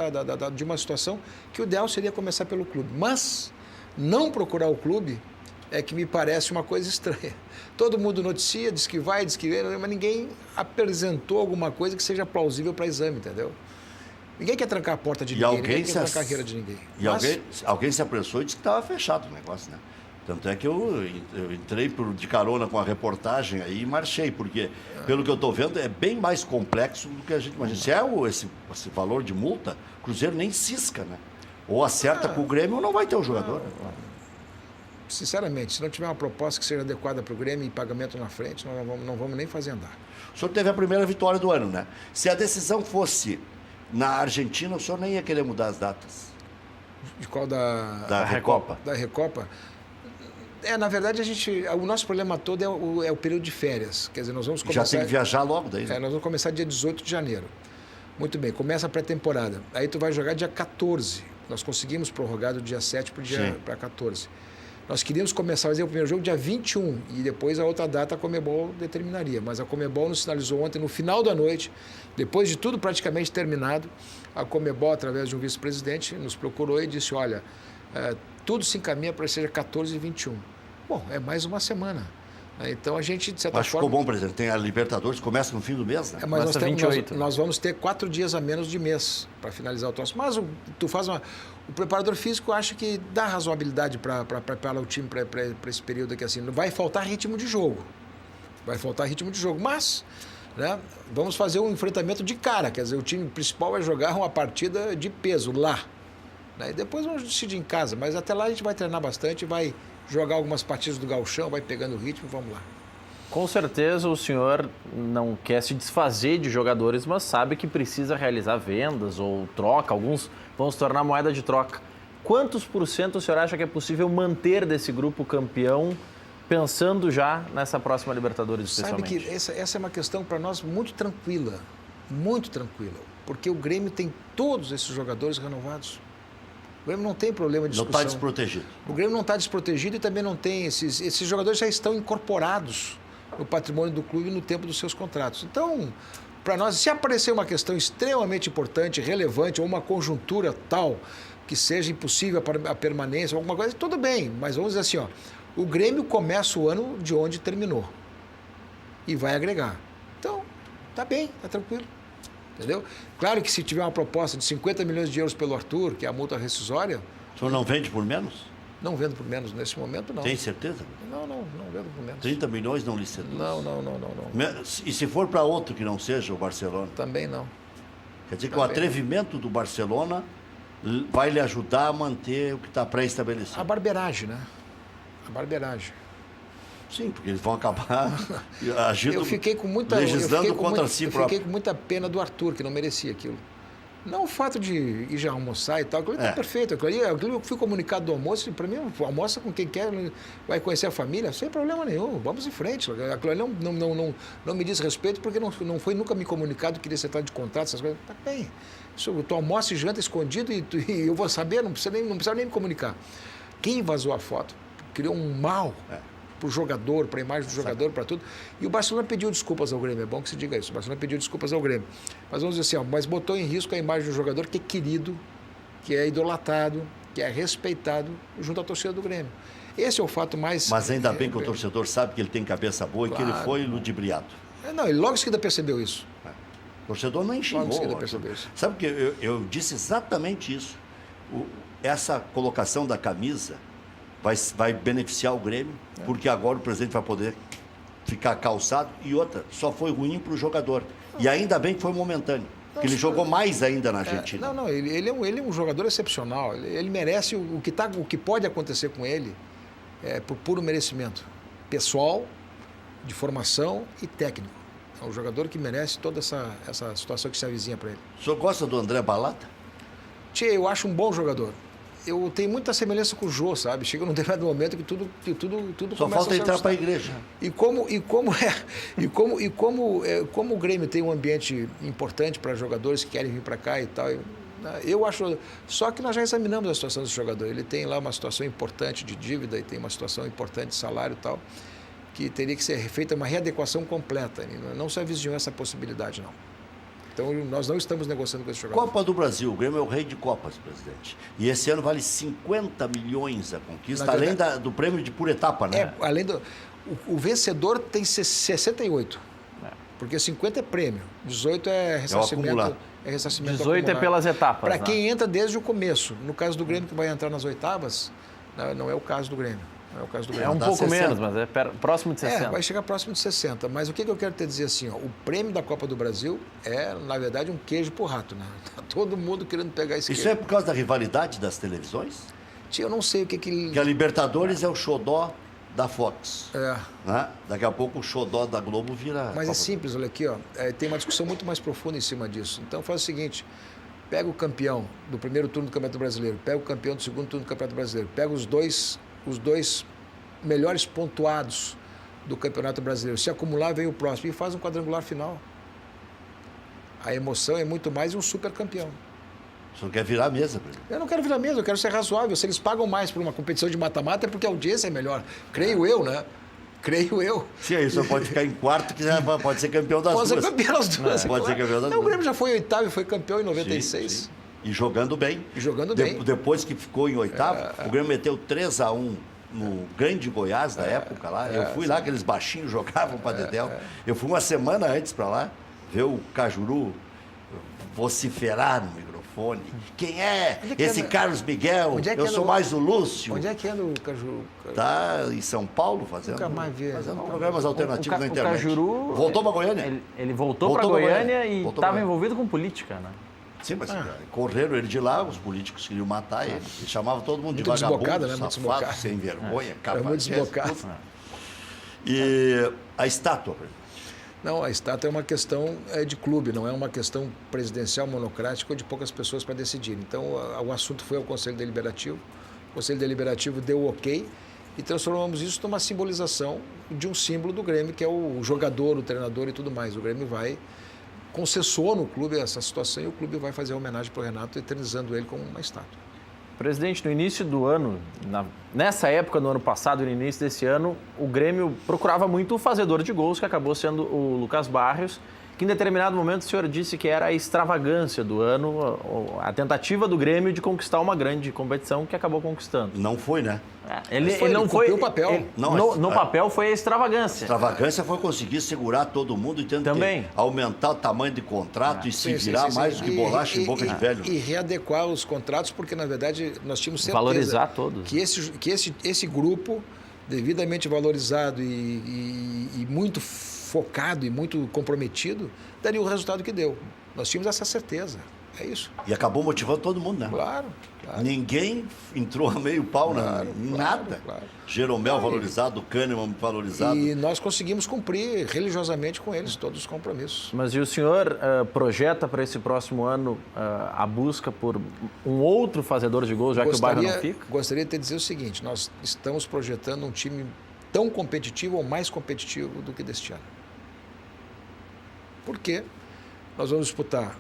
de uma situação que o ideal seria começar pelo clube. Mas não procurar o clube é que me parece uma coisa estranha. Todo mundo noticia, diz que vai, diz que vem, mas ninguém apresentou alguma coisa que seja plausível para exame, entendeu? Ninguém quer trancar a porta de ninguém, ninguém quer trancar a carreira de ninguém. E alguém se apressou e disse que estava fechado o negócio, né? Tanto é que eu entrei de carona com a reportagem aí e marchei, porque, pelo que eu estou vendo, é bem mais complexo do que a gente imagina. Se é esse valor de multa, o Cruzeiro nem cisca, né? Ou acerta com o Grêmio ou não vai ter o jogador. Sinceramente, se não tiver uma proposta que seja adequada para o Grêmio e pagamento na frente, não vamos nem fazer andar. O senhor teve a primeira vitória do ano, né? Se a decisão fosse na Argentina, o senhor nem ia querer mudar as datas. De qual da Recopa? Da Recopa. Na verdade, o nosso problema todo é o período de férias. Quer dizer, nós vamos começar... Já tem que viajar logo daí, né? Nós vamos começar dia 18 de janeiro. Muito bem, começa a pré-temporada. Aí tu vai jogar dia 14. Nós conseguimos prorrogar do dia 7 para 14. Nós queríamos começar a fazer o primeiro jogo dia 21 e depois a outra data a Conmebol determinaria. Mas a Conmebol nos sinalizou ontem, no final da noite, depois de tudo praticamente terminado, a Conmebol, através de um vice-presidente, nos procurou e disse, olha, tudo se encaminha para que seja 14 e 21. Bom, é mais uma semana. Então a gente, de certa forma... ficou bom, presidente. Tem a Libertadores, começa no fim do mês, né? Mas nós vamos ter 4 dias a menos de mês para finalizar o troço. Mas o preparador físico acha que dá razoabilidade para preparar o time para esse período aqui. Assim. Vai faltar ritmo de jogo. Mas, né, vamos fazer um enfrentamento de cara. Quer dizer, o time principal vai jogar uma partida de peso lá. Né? E depois vamos decidir em casa. Mas até lá a gente vai treinar bastante, vai jogar algumas partidas do gauchão, vai pegando o ritmo, vamos lá. Com certeza o senhor não quer se desfazer de jogadores, mas sabe que precisa realizar vendas ou troca, alguns vão se tornar moeda de troca. Quantos por cento o senhor acha que é possível manter desse grupo campeão, pensando já nessa próxima Libertadores especialmente? Sabe que essa é uma questão para nós muito tranquila, porque o Grêmio tem todos esses jogadores renovados. O Grêmio não tem problema de discussão. Não está desprotegido. O Grêmio não está desprotegido e também não tem... Esses jogadores já estão incorporados no patrimônio do clube no tempo dos seus contratos. Então, para nós, se aparecer uma questão extremamente importante, relevante, ou uma conjuntura tal que seja impossível a permanência, alguma coisa, tudo bem. Mas vamos dizer assim, o Grêmio começa o ano de onde terminou e vai agregar. Então, tá bem, tá tranquilo. Entendeu? Claro que se tiver uma proposta de 50 milhões de euros pelo Arthur, que é a multa rescisória... O senhor não vende por menos? Não vendo por menos nesse momento, não. Tem certeza? Não vendo por menos. 30 milhões não lhe seduz? Não. E se for para outro que não seja o Barcelona? Também não. Quer dizer que o atrevimento do Barcelona vai lhe ajudar a manter o que está pré-estabelecido? A barbeiragem, né? Sim, porque eles vão acabar agindo, legislando contra si próprio. Eu fiquei com muita pena do Arthur, que não merecia aquilo. Não o fato de ir já almoçar e tal, aquilo está perfeito. Aquilo eu fui comunicado do almoço, e para mim, almoça com quem quer, vai conhecer a família, sem problema nenhum, vamos em frente. Aquilo ali não me diz respeito, porque não foi nunca me comunicado que queria ser tratado de contrato, essas coisas. Tá bem, tu almoça e janta escondido e eu vou saber, não precisa nem me comunicar. Quem vazou a foto criou um mal para o jogador, para a imagem do jogador, para tudo. E o Barcelona pediu desculpas ao Grêmio, é bom que se diga isso. O Barcelona pediu desculpas ao Grêmio. Mas vamos dizer assim, mas botou em risco a imagem do jogador que é querido, que é idolatado, que é respeitado junto à torcida do Grêmio. Esse é o fato mais... Mas ainda bem que o torcedor sabe que ele tem cabeça boa, claro, e que ele foi ludibriado. Ele logo em seguida percebeu isso. O torcedor nem xingou. Logo em seguida percebeu isso. Sabe que eu disse exatamente isso. Essa colocação da camisa vai beneficiar o Grêmio, porque agora o presidente vai poder ficar calçado. E outra, só foi ruim para o jogador. E ainda bem que foi momentâneo, porque ele jogou mais ainda na Argentina. Ele é um jogador excepcional. Ele merece o que pode acontecer com ele por puro merecimento pessoal, de formação e técnico. É um jogador que merece toda essa situação que se avizinha para ele. O senhor gosta do André Balata? Eu acho um bom jogador. Eu tenho muita semelhança com o Jô, sabe? Chega num determinado momento que tudo só começa falta a entrar para a igreja. Como o Grêmio tem um ambiente importante para jogadores que querem vir para cá e tal, eu acho... Só que nós já examinamos a situação desse jogador. Ele tem lá uma situação importante de dívida e tem uma situação importante de salário e tal. que teria que ser feita uma readequação completa. E não se avizinhou essa possibilidade, não. Então, nós não estamos negociando com esse jogador. Copa do Brasil, o Grêmio é o rei de Copas, presidente. E esse ano vale 50 milhões a conquista, além do prêmio de por etapa, né? Além do... O vencedor tem 68. Porque 50 é prêmio, 18 é ressarcimento. É o ressarcimento 18 acumulado. é pelas etapas. Para né? quem entra desde o começo. No caso do Grêmio, que vai entrar nas oitavas, não é o caso do Grêmio. Não é o caso do Grêmio. É um Dá pouco 60. menos, mas é próximo de 60. Vai chegar próximo de 60. Mas o que eu quero te dizer assim, ó, o prêmio da Copa do Brasil é, na verdade, um queijo pro rato, né? Tá todo mundo querendo pegar esse Isso queijo. é por causa da rivalidade das televisões? Eu não sei o que Que a Libertadores é o xodó da Fox. É. Né? Daqui a pouco o xodó da Globo vira... Mas Copa é simples, olha aqui, ó, tem uma discussão muito mais profunda em cima disso. Então faz o seguinte, pega o campeão do primeiro turno do Campeonato Brasileiro, pega o campeão do segundo turno do Campeonato Brasileiro, pega os dois melhores pontuados do Campeonato Brasileiro. Se acumular, vem o próximo e faz um quadrangular final. A emoção é muito mais um super campeão. Você não quer virar a mesa, presidente? Eu não quero virar mesa, eu quero ser razoável. Se eles pagam mais por uma competição de mata-mata é porque a audiência é melhor. Creio eu, né? Creio eu. Sim, aí você pode ficar em quarto, que pode ser campeão das Pode duas. ser campeão das duas. Pode ser campeão das Não, duas. o Grêmio já foi oitavo e foi campeão em 96. Sim. E jogando bem. E jogando bem. Depois que ficou em oitavo, o Grêmio meteu 3-1 no grande Goiás da época lá. Eu fui lá, aqueles baixinhos jogavam para Dedéu. Eu fui uma semana antes para lá, ver o Cajuru vociferar no microfone. Quem é? Esse Carlos Miguel? Eu sou mais o Lúcio. Onde é que anda o Cajuru? Tá em São Paulo fazendo programas alternativos na internet. O Cajuru... Voltou para Goiânia? Ele voltou para Goiânia e estava envolvido com política, né? Sim, mas correram ele de lá, os políticos queriam matar ele. Ele chamava todo mundo muito de vagabundo, desbocado, né? safado, sem vergonha, Era muito desbocado. E a estátua, presidente? Não, a estátua é uma questão de clube, não é uma questão presidencial, monocrática ou de poucas pessoas para decidir. Então, o assunto foi ao Conselho Deliberativo. O Conselho Deliberativo deu o ok e transformamos isso numa simbolização de um símbolo do Grêmio, que é o jogador, o treinador e tudo mais. O Grêmio consensuou no clube essa situação e o clube vai fazer a homenagem para o Renato, eternizando ele como uma estátua. Presidente, no início do ano, nessa época do ano passado, no início desse ano, o Grêmio procurava muito o fazedor de gols, que acabou sendo o Lucas Barrios, que em determinado momento o senhor disse que era a extravagância do ano, a tentativa do Grêmio de conquistar uma grande competição que acabou conquistando. Não foi, né? Ele não foi o papel. No papel foi a extravagância. A extravagância foi conseguir segurar todo mundo e tendo que aumentar o tamanho de contrato e se virar mais do que bolacha em boca de velho. E readequar os contratos, porque na verdade nós tínhamos certeza valorizar todos. Que esse grupo, devidamente valorizado e muito focado e muito comprometido, daria o resultado que deu. Nós tínhamos essa certeza. É isso. E acabou motivando todo mundo, né? Claro. Ninguém entrou a meio pau em nada. Claro. Jeromel valorizado, Kahneman valorizado. E nós conseguimos cumprir religiosamente com eles todos os compromissos. Mas e o senhor projeta para esse próximo ano a busca por um outro fazedor de gols, já que o bairro não fica? Gostaria de te dizer o seguinte, nós estamos projetando um time tão competitivo ou mais competitivo do que deste ano. Por quê? Nós vamos disputar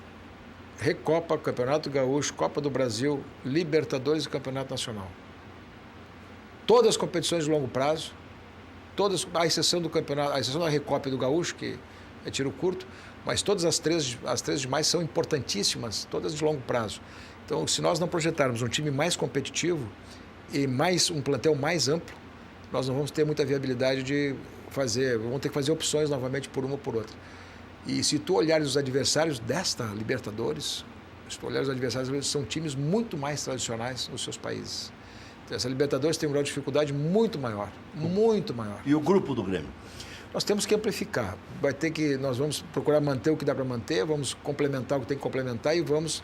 Recopa, Campeonato Gaúcho, Copa do Brasil, Libertadores e Campeonato Nacional. Todas as competições de longo prazo, todas, à exceção do campeonato, à exceção da Recopa e do Gaúcho, que é tiro curto, mas todas as três demais são importantíssimas, todas de longo prazo. Então, se nós não projetarmos um time mais competitivo e um plantel mais amplo, nós não vamos ter muita viabilidade de vamos ter que fazer opções novamente por uma ou por outra. E se tu olhares os adversários desta Libertadores, são times muito mais tradicionais nos seus países. Então, essa Libertadores tem um grau de dificuldade muito maior, muito maior. E o grupo do Grêmio? Nós temos que amplificar. Nós vamos procurar manter o que dá para manter, vamos complementar o que tem que complementar e vamos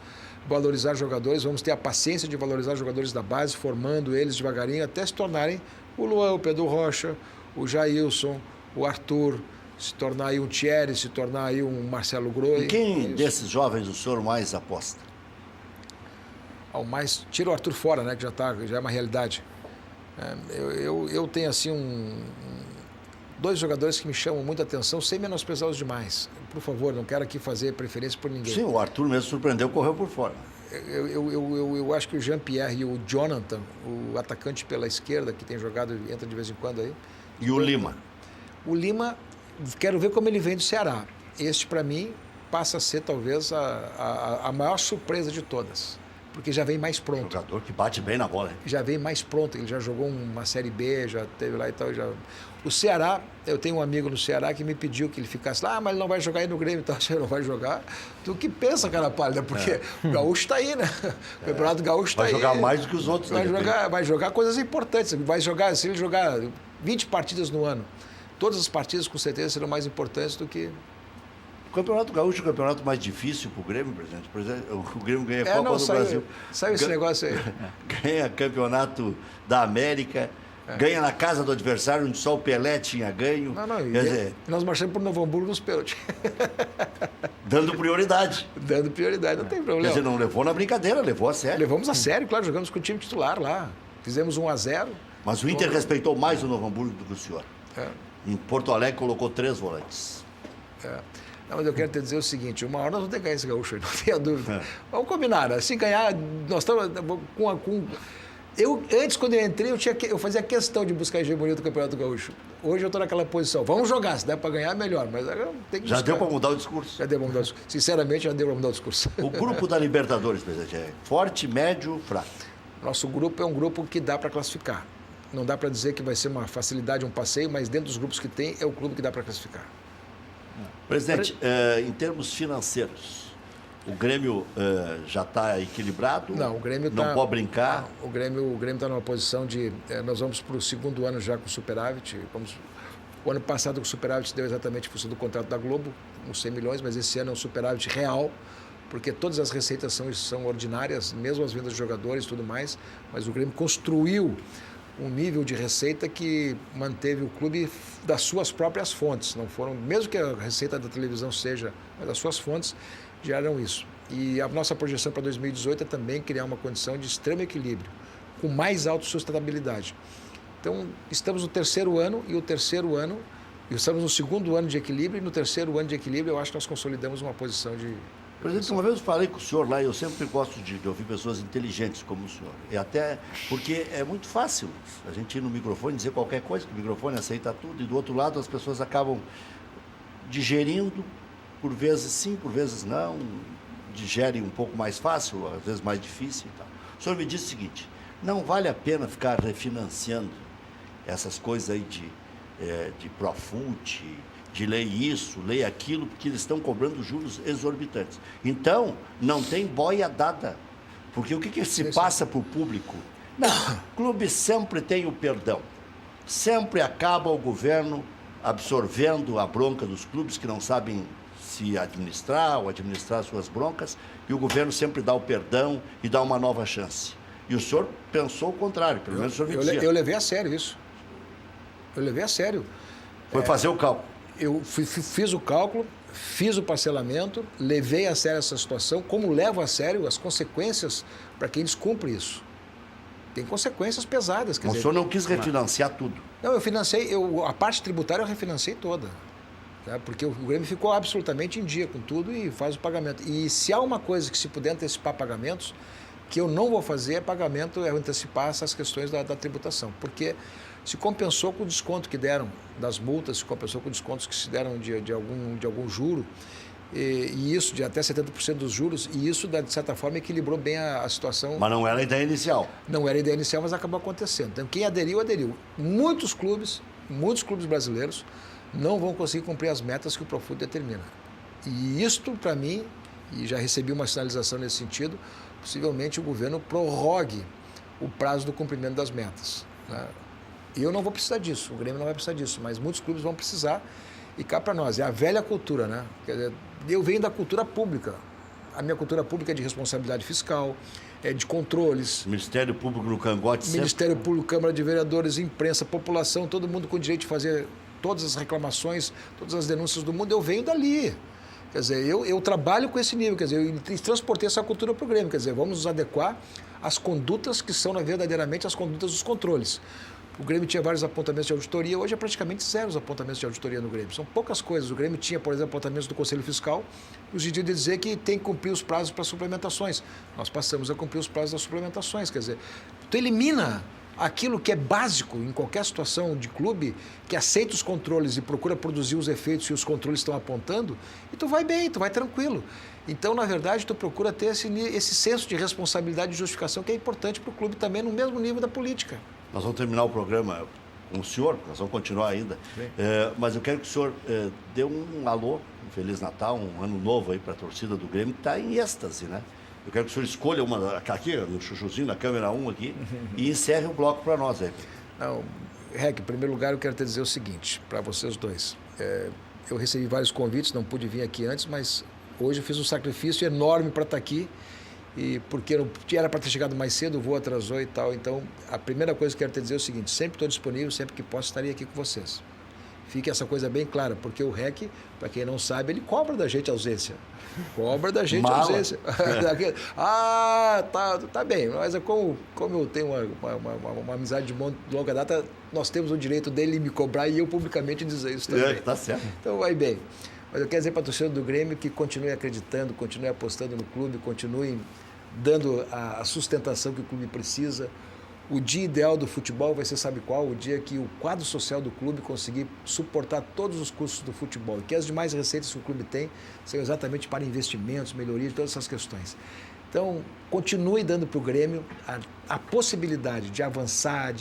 valorizar jogadores, vamos ter a paciência de valorizar jogadores da base, formando eles devagarinho até se tornarem o Luan, o Pedro Rocha, o Jailson, o Arthur, se tornar aí um Thierry, se tornar aí um Marcelo Groi. E quem desses jovens o senhor mais aposta? Tira o Arthur fora, né, que já é uma realidade. Eu tenho assim dois jogadores que me chamam muita atenção, sem menosprezar os demais. Por favor, não quero aqui fazer preferência por ninguém. Sim, o Arthur mesmo surpreendeu, correu por fora. Eu acho que o Jean-Pierre e o Jonathan, o atacante pela esquerda, que tem jogado, entra de vez em quando aí. E o Lima? O Lima, quero ver como ele vem do Ceará. Este, para mim, passa a ser talvez a maior surpresa de todas. Porque já vem mais pronto. Jogador que bate bem na bola, hein? Já vem mais pronto, ele já jogou uma Série B, já teve lá e tal. O Ceará, eu tenho um amigo no Ceará que me pediu que ele ficasse lá, mas ele não vai jogar aí no Grêmio, então você não vai jogar. Tu que pensa, cara pálida, porque o Gaúcho está aí, né? O Campeonato Gaúcho está aí. Vai jogar mais do que os outros. Vai jogar coisas importantes. Vai jogar, se ele jogar 20 partidas no ano, todas as partidas com certeza serão mais importantes do que... O Campeonato Gaúcho é o campeonato mais difícil para o Grêmio, presidente. Por exemplo, o Grêmio ganha a Copa do Brasil. Saiu esse negócio aí. Ganha Campeonato da América, ganha na casa do adversário, onde só o Pelé tinha ganho. Quer dizer, nós marchamos por Novo Hamburgo nos pênaltis. Dando prioridade. Dando prioridade, não tem problema. Quer dizer, não levou na brincadeira, levou a sério. Levamos a sério, claro, jogamos com o time titular lá. Fizemos 1-0. Mas o Inter respeitou mais o Novo Hamburgo do que o senhor. Em Porto Alegre colocou 3 volantes. Não, mas eu quero te dizer o seguinte, uma hora nós vamos ter que ganhar esse Gaúcho aí, não tenha dúvida. Vamos combinar, né? Se ganhar, nós estamos com... Antes, quando eu entrei, eu fazia questão de buscar a hegemonia do Campeonato Gaúcho. Hoje eu estou naquela posição. Vamos jogar, se der para ganhar, melhor. Mas tem que buscar. Já deu para mudar o discurso? Já deu para mudar o discurso. Sinceramente, já deu para mudar o discurso. O grupo da Libertadores, presidente, é forte, médio, fraco? Nosso grupo é um grupo que dá para classificar. Não dá para dizer que vai ser uma facilidade, um passeio, mas dentro dos grupos que tem, é o clube que dá para classificar. Presidente, em termos financeiros, o Grêmio já está equilibrado? Não, o Grêmio não pode brincar? O Grêmio está numa posição de... nós vamos para o segundo ano já com superávit. O ano passado o superávit deu exatamente em função do contrato da Globo, uns 100 milhões, mas esse ano é um superávit real, porque todas as receitas são ordinárias, mesmo as vendas de jogadores e tudo mais, mas o Grêmio construiu um nível de receita que manteve o clube das suas próprias fontes. Não foram, mesmo que a receita da televisão seja, mas as suas fontes geraram isso. E a nossa projeção para 2018 é também criar uma condição de extremo equilíbrio, com mais autossustentabilidade. Então, estamos no terceiro ano, estamos no segundo ano de equilíbrio, e no terceiro ano de equilíbrio eu acho que nós consolidamos uma posição de... Presidente, uma vez eu falei com o senhor lá, e eu sempre gosto de ouvir pessoas inteligentes como o senhor. E até porque é muito fácil a gente ir no microfone dizer qualquer coisa, que o microfone aceita tudo, e do outro lado as pessoas acabam digerindo, por vezes sim, por vezes não, digerem um pouco mais fácil, às vezes mais difícil e tal. O senhor me disse o seguinte, não vale a pena ficar refinanciando essas coisas aí de Profut, de lei isso, lei aquilo, porque eles estão cobrando juros exorbitantes. Então, não tem boia dada. Porque o que se passa para o público? Não, o clube sempre tem o perdão. Sempre acaba o governo absorvendo a bronca dos clubes que não sabem se administrar ou administrar suas broncas, e o governo sempre dá o perdão e dá uma nova chance. E o senhor pensou o contrário, pelo menos o senhor me dizia. Eu levei a sério isso. Eu levei a sério. Foi fazer o cálculo. Eu fiz o cálculo, fiz o parcelamento, levei a sério essa situação, como levo a sério as consequências para quem descumpre isso. Tem consequências pesadas. Mas o senhor não quis refinanciar tudo? Não, eu financei, a parte tributária eu refinancei toda. Tá? Porque o Grêmio ficou absolutamente em dia com tudo e faz o pagamento. E se há uma coisa que se puder antecipar pagamentos, que eu não vou fazer é antecipar essas questões da tributação. Porque se compensou com o desconto que deram das multas, se compensou com descontos que se deram de algum juro, e isso de até 70% dos juros, e isso, de certa forma, equilibrou bem a situação. Mas não era a ideia inicial. Não era a ideia inicial, mas acabou acontecendo. Então, quem aderiu, aderiu. Muitos clubes brasileiros não vão conseguir cumprir as metas que o Profut determina. E isto, para mim, e já recebi uma sinalização nesse sentido, possivelmente o governo prorrogue o prazo do cumprimento das metas, né? Eu não vou precisar disso, o Grêmio não vai precisar disso, mas muitos clubes vão precisar, e cá para nós, é a velha cultura, né? Quer dizer, eu venho da cultura pública, a minha cultura pública é de responsabilidade fiscal, é de controles. Ministério Público no cangote sempre. Ministério Público, Câmara de Vereadores, imprensa, população, todo mundo com direito de fazer todas as reclamações, todas as denúncias do mundo, eu venho dali. Quer dizer, eu trabalho com esse nível, quer dizer, eu transportei essa cultura para o Grêmio, quer dizer, vamos nos adequar às condutas que são verdadeiramente as condutas dos controles. O Grêmio tinha vários apontamentos de auditoria, hoje é praticamente zero os apontamentos de auditoria no Grêmio. São poucas coisas. O Grêmio tinha, por exemplo, apontamentos do Conselho Fiscal, no sentido de dizer que tem que cumprir os prazos para suplementações. Nós passamos a cumprir os prazos das suplementações, quer dizer, tu elimina aquilo que é básico em qualquer situação de clube, que aceita os controles e procura produzir os efeitos que os controles estão apontando, e tu vai bem, tu vai tranquilo. Então, na verdade, tu procura ter esse senso de responsabilidade e justificação que é importante para o clube também, no mesmo nível da política. Nós vamos terminar o programa com o senhor, nós vamos continuar ainda, mas eu quero que o senhor dê um alô, um Feliz Natal, um ano novo aí para a torcida do Grêmio, que está em êxtase, né? Eu quero que o senhor escolha uma, aqui, no chuchuzinho, na câmera 1 aqui, e encerre o bloco para nós aí. Não, Rec, em primeiro lugar, eu quero te dizer o seguinte, para vocês dois. Eu recebi vários convites, não pude vir aqui antes, mas hoje eu fiz um sacrifício enorme para estar aqui, e porque eu era para ter chegado mais cedo, o voo atrasou e tal. Então, a primeira coisa que eu quero te dizer é o seguinte, sempre estou disponível, sempre que posso, estarei aqui com vocês. Fique essa coisa bem clara, porque o REC, para quem não sabe, ele cobra da gente a ausência. Cobra da gente a ausência. Tá bem, mas como eu tenho uma amizade de longa data, nós temos o direito dele me cobrar e eu publicamente dizer isso também. Tá certo. Então vai bem. Mas eu quero dizer para a torcida do Grêmio que continue acreditando, continue apostando no clube, continue dando a sustentação que o clube precisa. O dia ideal do futebol vai ser, sabe qual? O dia que o quadro social do clube conseguir suportar todos os custos do futebol. E que as demais receitas que o clube tem são exatamente para investimentos, melhoria, todas essas questões. Então, continue dando para o Grêmio a possibilidade de avançar,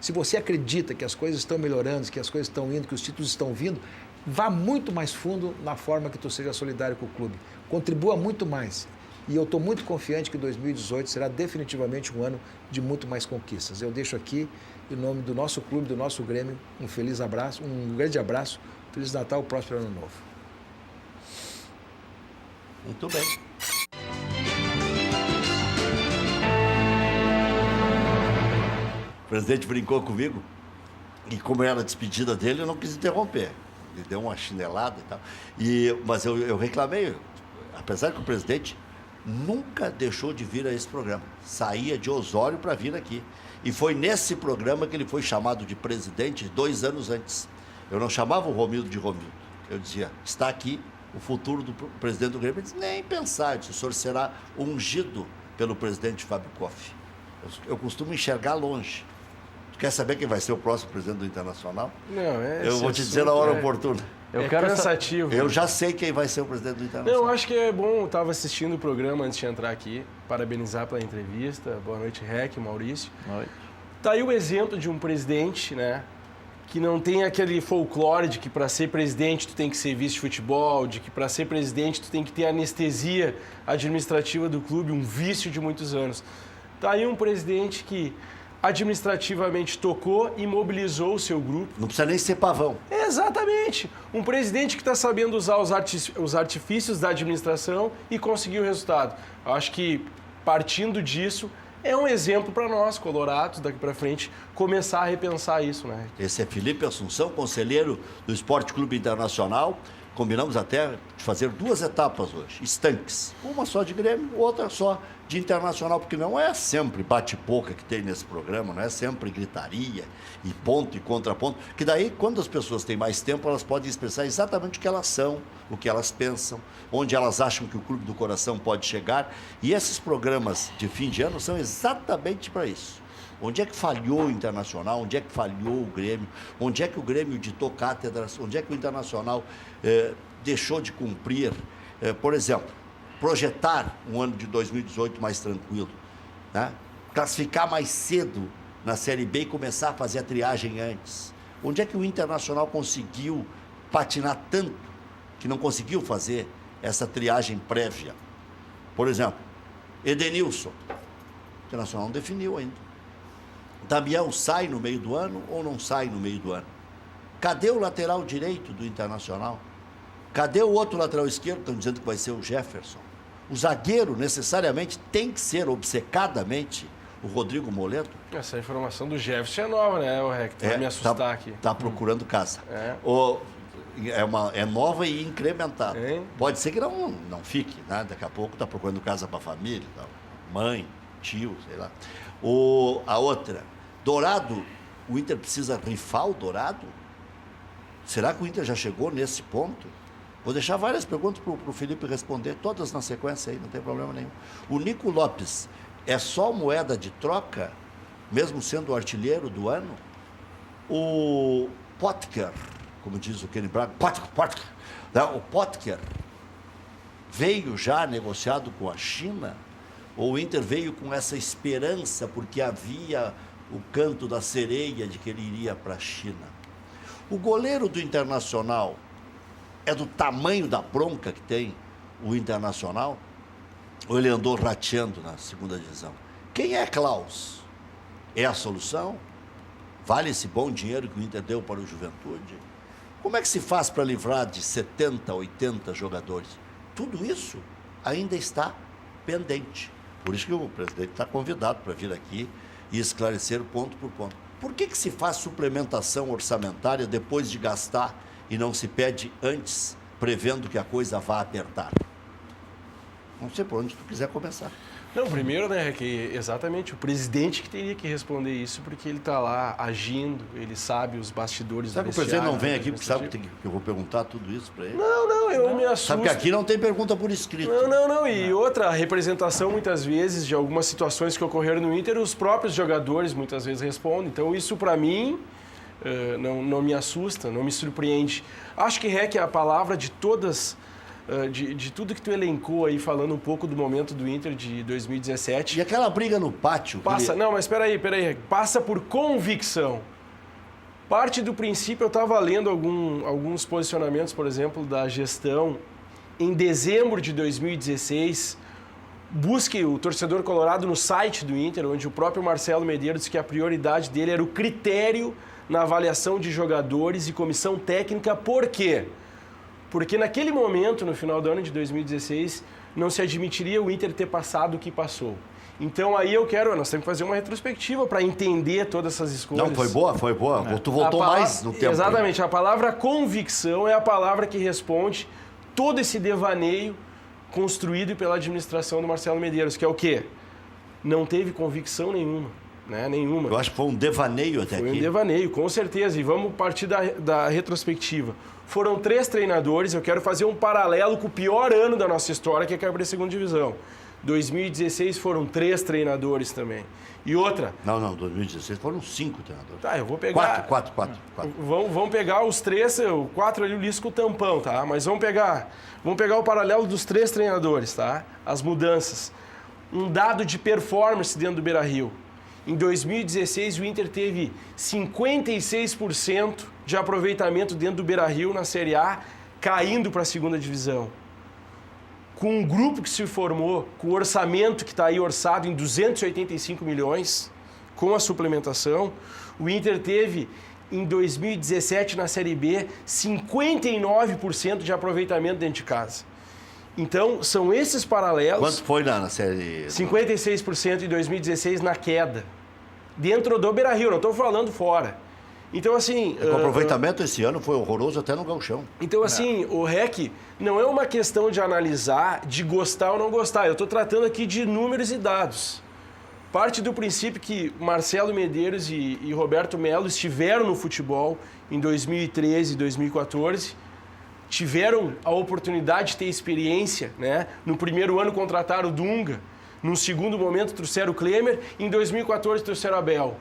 se você acredita que as coisas estão melhorando, que as coisas estão indo, que os títulos estão vindo, vá muito mais fundo na forma que tu seja solidário com o clube. Contribua muito mais. E eu estou muito confiante que 2018 será definitivamente um ano de muito mais conquistas. Eu deixo aqui, em nome do nosso clube, do nosso Grêmio, um feliz abraço, um grande abraço, Feliz Natal, próspero Ano Novo. Muito bem. O presidente brincou comigo e como era a despedida dele, eu não quis interromper. Ele deu uma chinelada e tal. Mas eu reclamei, apesar que o presidente nunca deixou de vir a esse programa. Saía de Osório para vir aqui. E foi nesse programa que ele foi chamado de presidente 2 anos antes. Eu não chamava o Romildo de Romildo. Eu dizia, está aqui o futuro do presidente do Grêmio. Ele disse, nem pensar, o senhor será ungido pelo presidente Fábio Koff. Eu costumo enxergar longe. Tu quer saber quem vai ser o próximo presidente do Internacional? Não, eu vou te dizer na hora oportuna. Eu quero cansativo. Eu já sei quem vai ser o presidente do Internacional. Eu acho que é bom, eu estava assistindo o programa antes de entrar aqui, parabenizar pela entrevista. Boa noite, Rec, Maurício. Boa noite. Tá aí o exemplo de um presidente, né, que não tem aquele folclore de que para ser presidente tu tem que ser vice de futebol, de que para ser presidente tu tem que ter anestesia administrativa do clube, um vício de muitos anos. Tá aí um presidente que administrativamente tocou e mobilizou o seu grupo. Não precisa nem ser pavão. Exatamente. Um presidente que está sabendo usar os artifícios da administração e conseguir o resultado. Eu acho que, partindo disso, é um exemplo para nós, colorados, daqui para frente, começar a repensar isso, né? Esse é Felipe Assunção, conselheiro do Esporte Clube Internacional. Combinamos até de fazer 2 etapas hoje, estanques. Uma só de Grêmio, outra só de Internacional, porque não é sempre bate-boca que tem nesse programa, não é sempre gritaria e ponto e contraponto, que daí, quando as pessoas têm mais tempo, elas podem expressar exatamente o que elas são, o que elas pensam, onde elas acham que o Clube do Coração pode chegar. E esses programas de fim de ano são exatamente para isso. Onde é que falhou o Internacional? Onde é que falhou o Grêmio? Onde é que o Grêmio ditou cátedras? Onde é que o Internacional deixou de cumprir? Por exemplo, projetar um ano de 2018 mais tranquilo, né? Classificar mais cedo na Série B e começar a fazer a triagem antes. Onde é que o Internacional conseguiu patinar tanto que não conseguiu fazer essa triagem prévia? Por exemplo, Edenilson. O Internacional não definiu ainda. Damião sai no meio do ano ou não sai no meio do ano? Cadê o lateral direito do Internacional? Cadê o outro lateral esquerdo? Estão dizendo que vai ser o Jefferson. O zagueiro necessariamente tem que ser obcecadamente o Rodrigo Moledo. Essa informação do Jefferson é nova, né, o Rec? Vai me assustar aqui. Está procurando casa. É nova e incrementada. Pode ser que não fique, né? Daqui a pouco está procurando casa para a família, mãe, tio, sei lá. A outra, Dourado, o Inter precisa rifar o Dourado? Será que o Inter já chegou nesse ponto? Vou deixar várias perguntas para o Felipe responder, todas na sequência aí, não tem problema nenhum. O Nico Lopes é só moeda de troca mesmo sendo o artilheiro do ano. O Potker, como diz o Kenny Braga, Potker, né? O Potker veio já negociado com a China, ou o Inter veio com essa esperança, porque havia o canto da sereia de que ele iria para a China. O goleiro do Internacional é do tamanho da bronca que tem o Internacional, ou ele andou rateando na segunda divisão? Quem é Klaus? É a solução? Vale esse bom dinheiro que o Inter deu para o Juventude? Como é que se faz para livrar de 70, 80 jogadores? Tudo isso ainda está pendente. Por isso que o presidente está convidado para vir aqui e esclarecer ponto por ponto. Por que se faz suplementação orçamentária depois de gastar e não se pede antes, prevendo que a coisa vá apertar? Não sei por onde tu quiser começar. Não, primeiro, né, que exatamente o presidente que teria que responder isso, porque ele está lá agindo, ele sabe os bastidores do vestiário. Sabe que o presidente não vem aqui porque sabe que eu vou perguntar tudo isso para ele? Não, eu me assusto. Sabe que aqui não tem pergunta por escrito. Não. E outra, a representação, muitas vezes, de algumas situações que ocorreram no Inter, os próprios jogadores muitas vezes respondem. Então, isso para mim não me assusta, não me surpreende. Acho que REC é a palavra de todas... De tudo que tu elencou aí, falando um pouco do momento do Inter de 2017. E aquela briga no pátio? Não, mas espera aí. Passa por convicção. Parte do princípio, eu estava lendo alguns posicionamentos, por exemplo, da gestão. Em dezembro de 2016, busque o torcedor colorado no site do Inter, onde o próprio Marcelo Medeiros disse que a prioridade dele era o critério na avaliação de jogadores e comissão técnica. Por quê? Porque naquele momento, no final do ano de 2016, não se admitiria o Inter ter passado o que passou. Então aí nós temos que fazer uma retrospectiva para entender todas essas escolhas. Não, foi boa. Tu voltou mais no tempo. Exatamente, a palavra convicção é a palavra que responde todo esse devaneio construído pela administração do Marcelo Medeiros, que é o quê? Não teve convicção nenhuma. Nenhuma. Eu acho que foi um devaneio até aqui. Foi um devaneio, com certeza. E vamos partir da retrospectiva. Foram 3 treinadores, eu quero fazer um paralelo com o pior ano da nossa história, que é cair para a segunda divisão. 2016 foram 3 treinadores também. E outra... Não, 2016 foram 5 treinadores. Tá, eu vou pegar... 4. Vamos pegar os 3, o 4 ali, o Lisco, o Tampão, tá? Mas vamos pegar o paralelo dos 3 treinadores, tá? As mudanças. Um dado de performance dentro do Beira-Rio. Em 2016, o Inter teve 56% de aproveitamento dentro do Beira-Rio na Série A, caindo para a segunda divisão. Com um grupo que se formou, com o orçamento que está aí orçado em 285 milhões, com a suplementação, o Inter teve, em 2017, na Série B, 59% de aproveitamento dentro de casa. Então, são esses paralelos... Quanto foi na Série... 56% em 2016 na queda. Dentro do Beira-Rio, não estou falando fora. Então, assim... O aproveitamento esse ano foi horroroso até no gauchão. Então, assim, o REC não é uma questão de analisar, de gostar ou não gostar. Eu estou tratando aqui de números e dados. Parte do princípio que Marcelo Medeiros e Roberto Melo estiveram no futebol em 2013 e 2014... tiveram a oportunidade de ter experiência, né? No primeiro ano contrataram o Dunga, no segundo momento trouxeram o Klemer, em 2014 trouxeram o Abel.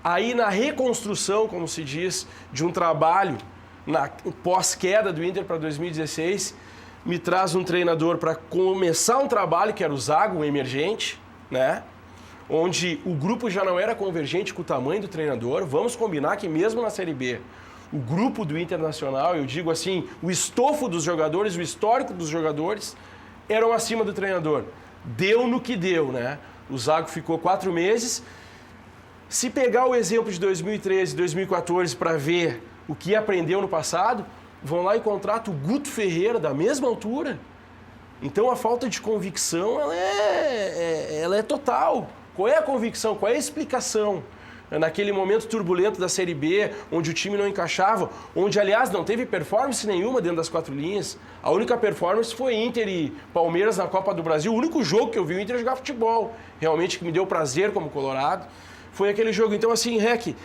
Aí na reconstrução, como se diz, de um trabalho, na pós-queda do Inter para 2016, me traz um treinador para começar um trabalho, que era o Zago, um emergente, né? Onde o grupo já não era convergente com o tamanho do treinador. Vamos combinar que mesmo na Série B, o grupo do Internacional, eu digo assim, o estofo dos jogadores, o histórico dos jogadores, eram acima do treinador. Deu no que deu, né? O Zago ficou 4 meses. Se pegar o exemplo de 2013, 2014 para ver o que aprendeu no passado, vão lá e contratam o Guto Ferreira, da mesma altura. Então a falta de convicção, ela é total. Qual é a convicção? Qual é a explicação? Naquele momento turbulento da Série B, onde o time não encaixava, onde, aliás, não teve performance nenhuma dentro das 4 linhas. A única performance foi Inter e Palmeiras na Copa do Brasil. O único jogo que eu vi o Inter jogar futebol, realmente, que me deu prazer como colorado, foi aquele jogo. Então, assim, REC,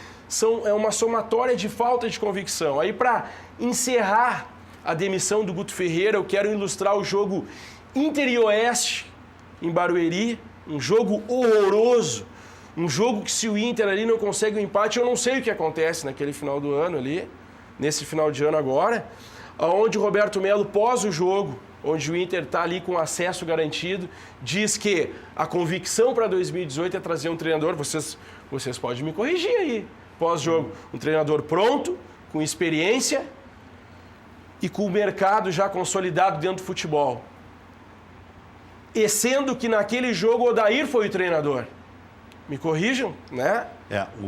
é uma somatória de falta de convicção. Aí, para encerrar a demissão do Guto Ferreira, eu quero ilustrar o jogo Inter e Oeste, em Barueri, um jogo horroroso. Um jogo que se o Inter ali não consegue o empate, eu não sei o que acontece naquele final do ano ali, nesse final de ano agora, onde o Roberto Melo, pós o jogo, onde o Inter está ali com acesso garantido, diz que a convicção para 2018 é trazer um treinador, vocês podem me corrigir aí, pós-jogo, um treinador pronto, com experiência e com o mercado já consolidado dentro do futebol. E sendo que naquele jogo o Odair foi o treinador. Me corrijam, né?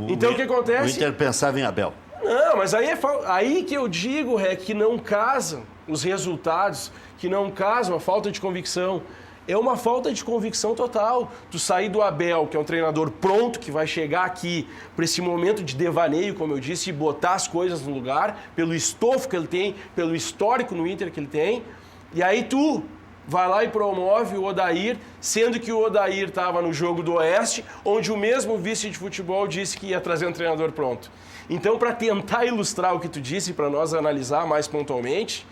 Então o que acontece? O Inter pensava em Abel. Não, mas aí que eu digo, que não casam os resultados, que não casam a falta de convicção. É uma falta de convicção total. Tu sair do Abel, que é um treinador pronto, que vai chegar aqui para esse momento de devaneio, como eu disse, e botar as coisas no lugar, pelo estofo que ele tem, pelo histórico no Inter que ele tem, e aí tu vai lá e promove o Odair, sendo que o Odair estava no jogo do Oeste, onde o mesmo vice de futebol disse que ia trazer um treinador pronto. Então, para tentar ilustrar o que tu disse, para nós analisar mais pontualmente,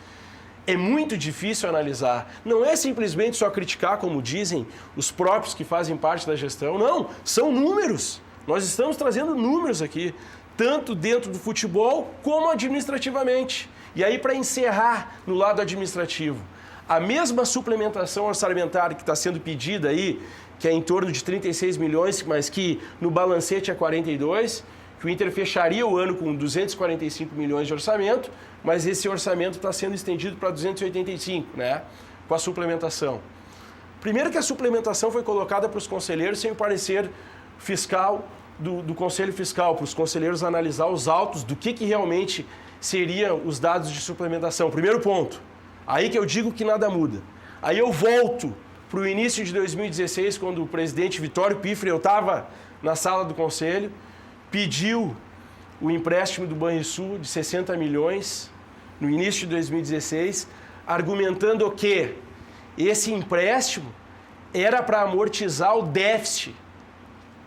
é muito difícil analisar. Não é simplesmente só criticar, como dizem os próprios que fazem parte da gestão. Não, são números. Nós estamos trazendo números aqui, tanto dentro do futebol como administrativamente. E aí, para encerrar no lado administrativo, a mesma suplementação orçamentária que está sendo pedida aí, que é em torno de 36 milhões, mas que no balancete é 42, que o Inter fecharia o ano com 245 milhões de orçamento, mas esse orçamento está sendo estendido para 285, né? Com a suplementação. Primeiro que a suplementação foi colocada para os conselheiros sem o parecer fiscal do Conselho Fiscal, para os conselheiros analisar os autos do que realmente seriam os dados de suplementação. Primeiro ponto. Aí que eu digo que nada muda. Aí eu volto para o início de 2016, quando o presidente Vitório Pifre, eu estava na sala do conselho, pediu o empréstimo do Banrisul de 60 milhões no início de 2016, argumentando que esse empréstimo era para amortizar o déficit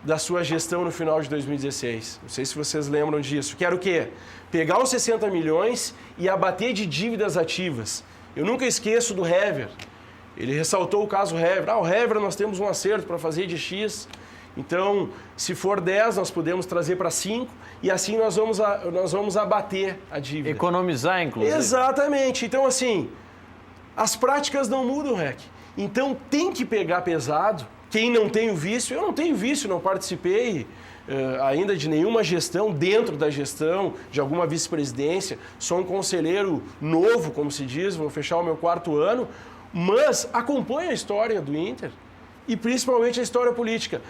da sua gestão no final de 2016. Não sei se vocês lembram disso. Que era o quê? Pegar os 60 milhões e abater de dívidas ativas. Eu nunca esqueço do Hever. Ele ressaltou o caso Hever. O Hever nós temos um acerto para fazer de X. Então, se for 10, nós podemos trazer para 5 e assim nós vamos abater a dívida. Economizar, inclusive. Exatamente. Então, assim, as práticas não mudam, Então, tem que pegar pesado. Quem não tem o vício, eu não tenho vício, não participei ainda de nenhuma gestão, dentro da gestão, de alguma vice-presidência. Sou um conselheiro novo, como se diz, vou fechar o meu 4º ano, mas acompanho a história do Inter e principalmente a história política.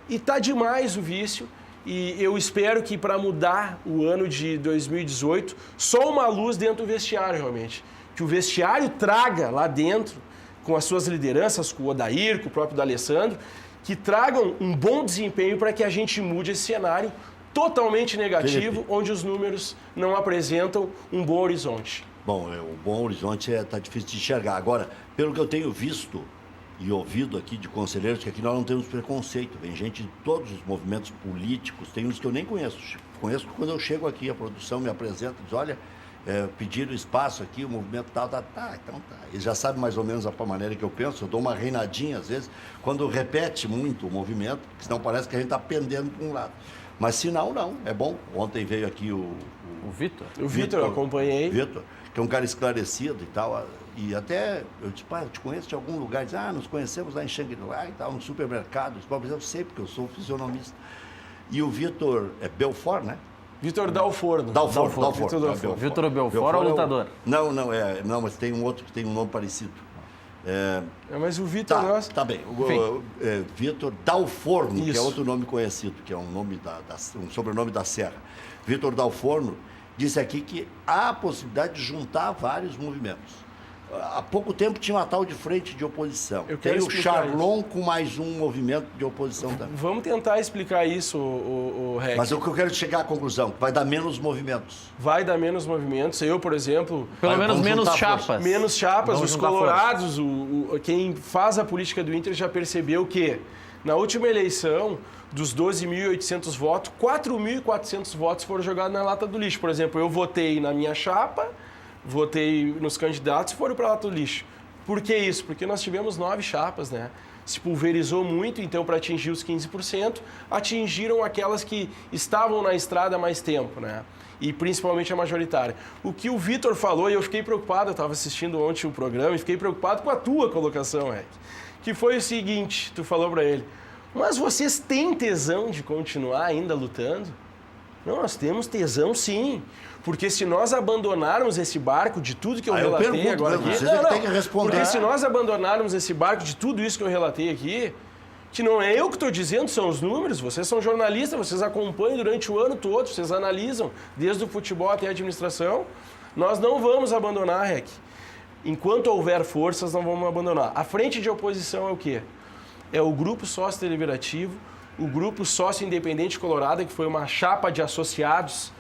E está demais o vício e eu espero que para mudar o ano de 2018, só uma luz dentro do vestiário realmente. Que o vestiário traga lá dentro, com as suas lideranças, com o Odair, com o próprio D'Alessandro, que tragam um bom desempenho para que a gente mude esse cenário totalmente negativo, onde os números não apresentam um bom horizonte. Bom, o bom horizonte está difícil de enxergar. Agora, pelo que eu tenho visto e ouvido aqui de conselheiros, que aqui nós não temos preconceito. Vem gente de todos os movimentos políticos, tem uns que eu nem conheço. Conheço quando eu chego aqui, a produção me apresenta, diz, olha, pediram espaço aqui, o movimento tal, então tá. Eles já sabem mais ou menos a maneira que eu penso, eu dou uma reinadinha às vezes, quando repete muito o movimento, porque senão parece que a gente está pendendo para um lado. Mas se não, é bom. Ontem veio aqui o Vitor. O Vitor, eu acompanhei. Vitor, que é um cara esclarecido e tal, e até, eu disse, eu te conheço de algum lugar, diz, nos conhecemos lá em Xangri-Lá e tal, no supermercado, eu sei, porque eu sou fisionomista. E o Vitor, Belfort, né? Vitor Dalforno. Dalforno. Vitor Belfort ou lutador? Não, mas tem um outro que tem um nome parecido. Mas o Vitor nosso... Tá bem. Vitor Dalforno, que é outro nome conhecido, que é um sobrenome da Serra. Vitor Dalforno disse aqui que há a possibilidade de juntar vários movimentos. Há pouco tempo tinha uma tal de frente de oposição. Tem o Charlon isso. Com mais um movimento de oposição também. Vamos tentar explicar isso, o Rec. Mas o que eu quero chegar à conclusão, vai dar menos movimentos. Vai dar menos movimentos. Eu, por exemplo... Pelo menos menos chapas. Menos chapas. Os colorados, quem faz a política do Inter já percebeu que na última eleição, dos 12.800 votos, 4.400 votos foram jogados na lata do lixo. Por exemplo, eu votei na minha chapa, votei nos candidatos e foram para a lata do lixo. Por que isso? Porque nós tivemos 9 chapas, né? se pulverizou muito, então para atingir os 15%, atingiram aquelas que estavam na estrada há mais tempo, né? E principalmente a majoritária. O que o Vitor falou, e eu fiquei preocupado, eu estava assistindo ontem o programa, e fiquei preocupado com a tua colocação, Eric, que foi o seguinte, tu falou para ele, mas vocês têm tesão de continuar ainda lutando? Não, nós temos tesão sim, porque se nós abandonarmos esse barco de tudo que eu relatei agora aqui... Vocês têm que responder. Porque se nós abandonarmos esse barco de tudo isso que eu relatei aqui, que não é eu que estou dizendo, são os números, vocês são jornalistas, vocês acompanham durante o ano todo, vocês analisam, desde o futebol até a administração, nós não vamos abandonar, REC. Enquanto houver forças, não vamos abandonar. A frente de oposição é o quê? É o Grupo Sócio Deliberativo, o Grupo Sócio Independente Colorado, que foi uma chapa de associados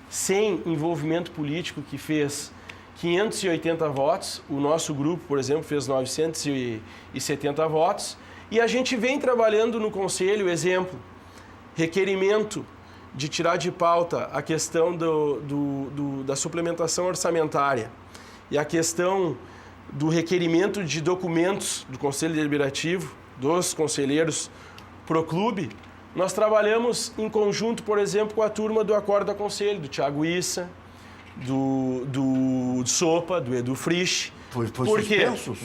sem envolvimento político, que fez 580 votos. O nosso grupo, por exemplo, fez 970 votos. E a gente vem trabalhando no Conselho, exemplo, requerimento de tirar de pauta a questão da suplementação orçamentária e a questão do requerimento de documentos do Conselho Deliberativo, dos conselheiros pro clube. Nós trabalhamos em conjunto, por exemplo, com a turma do Acordo da Conselho, do Thiago Issa, do Sopa, do Edu Frisch. Foi suspenso?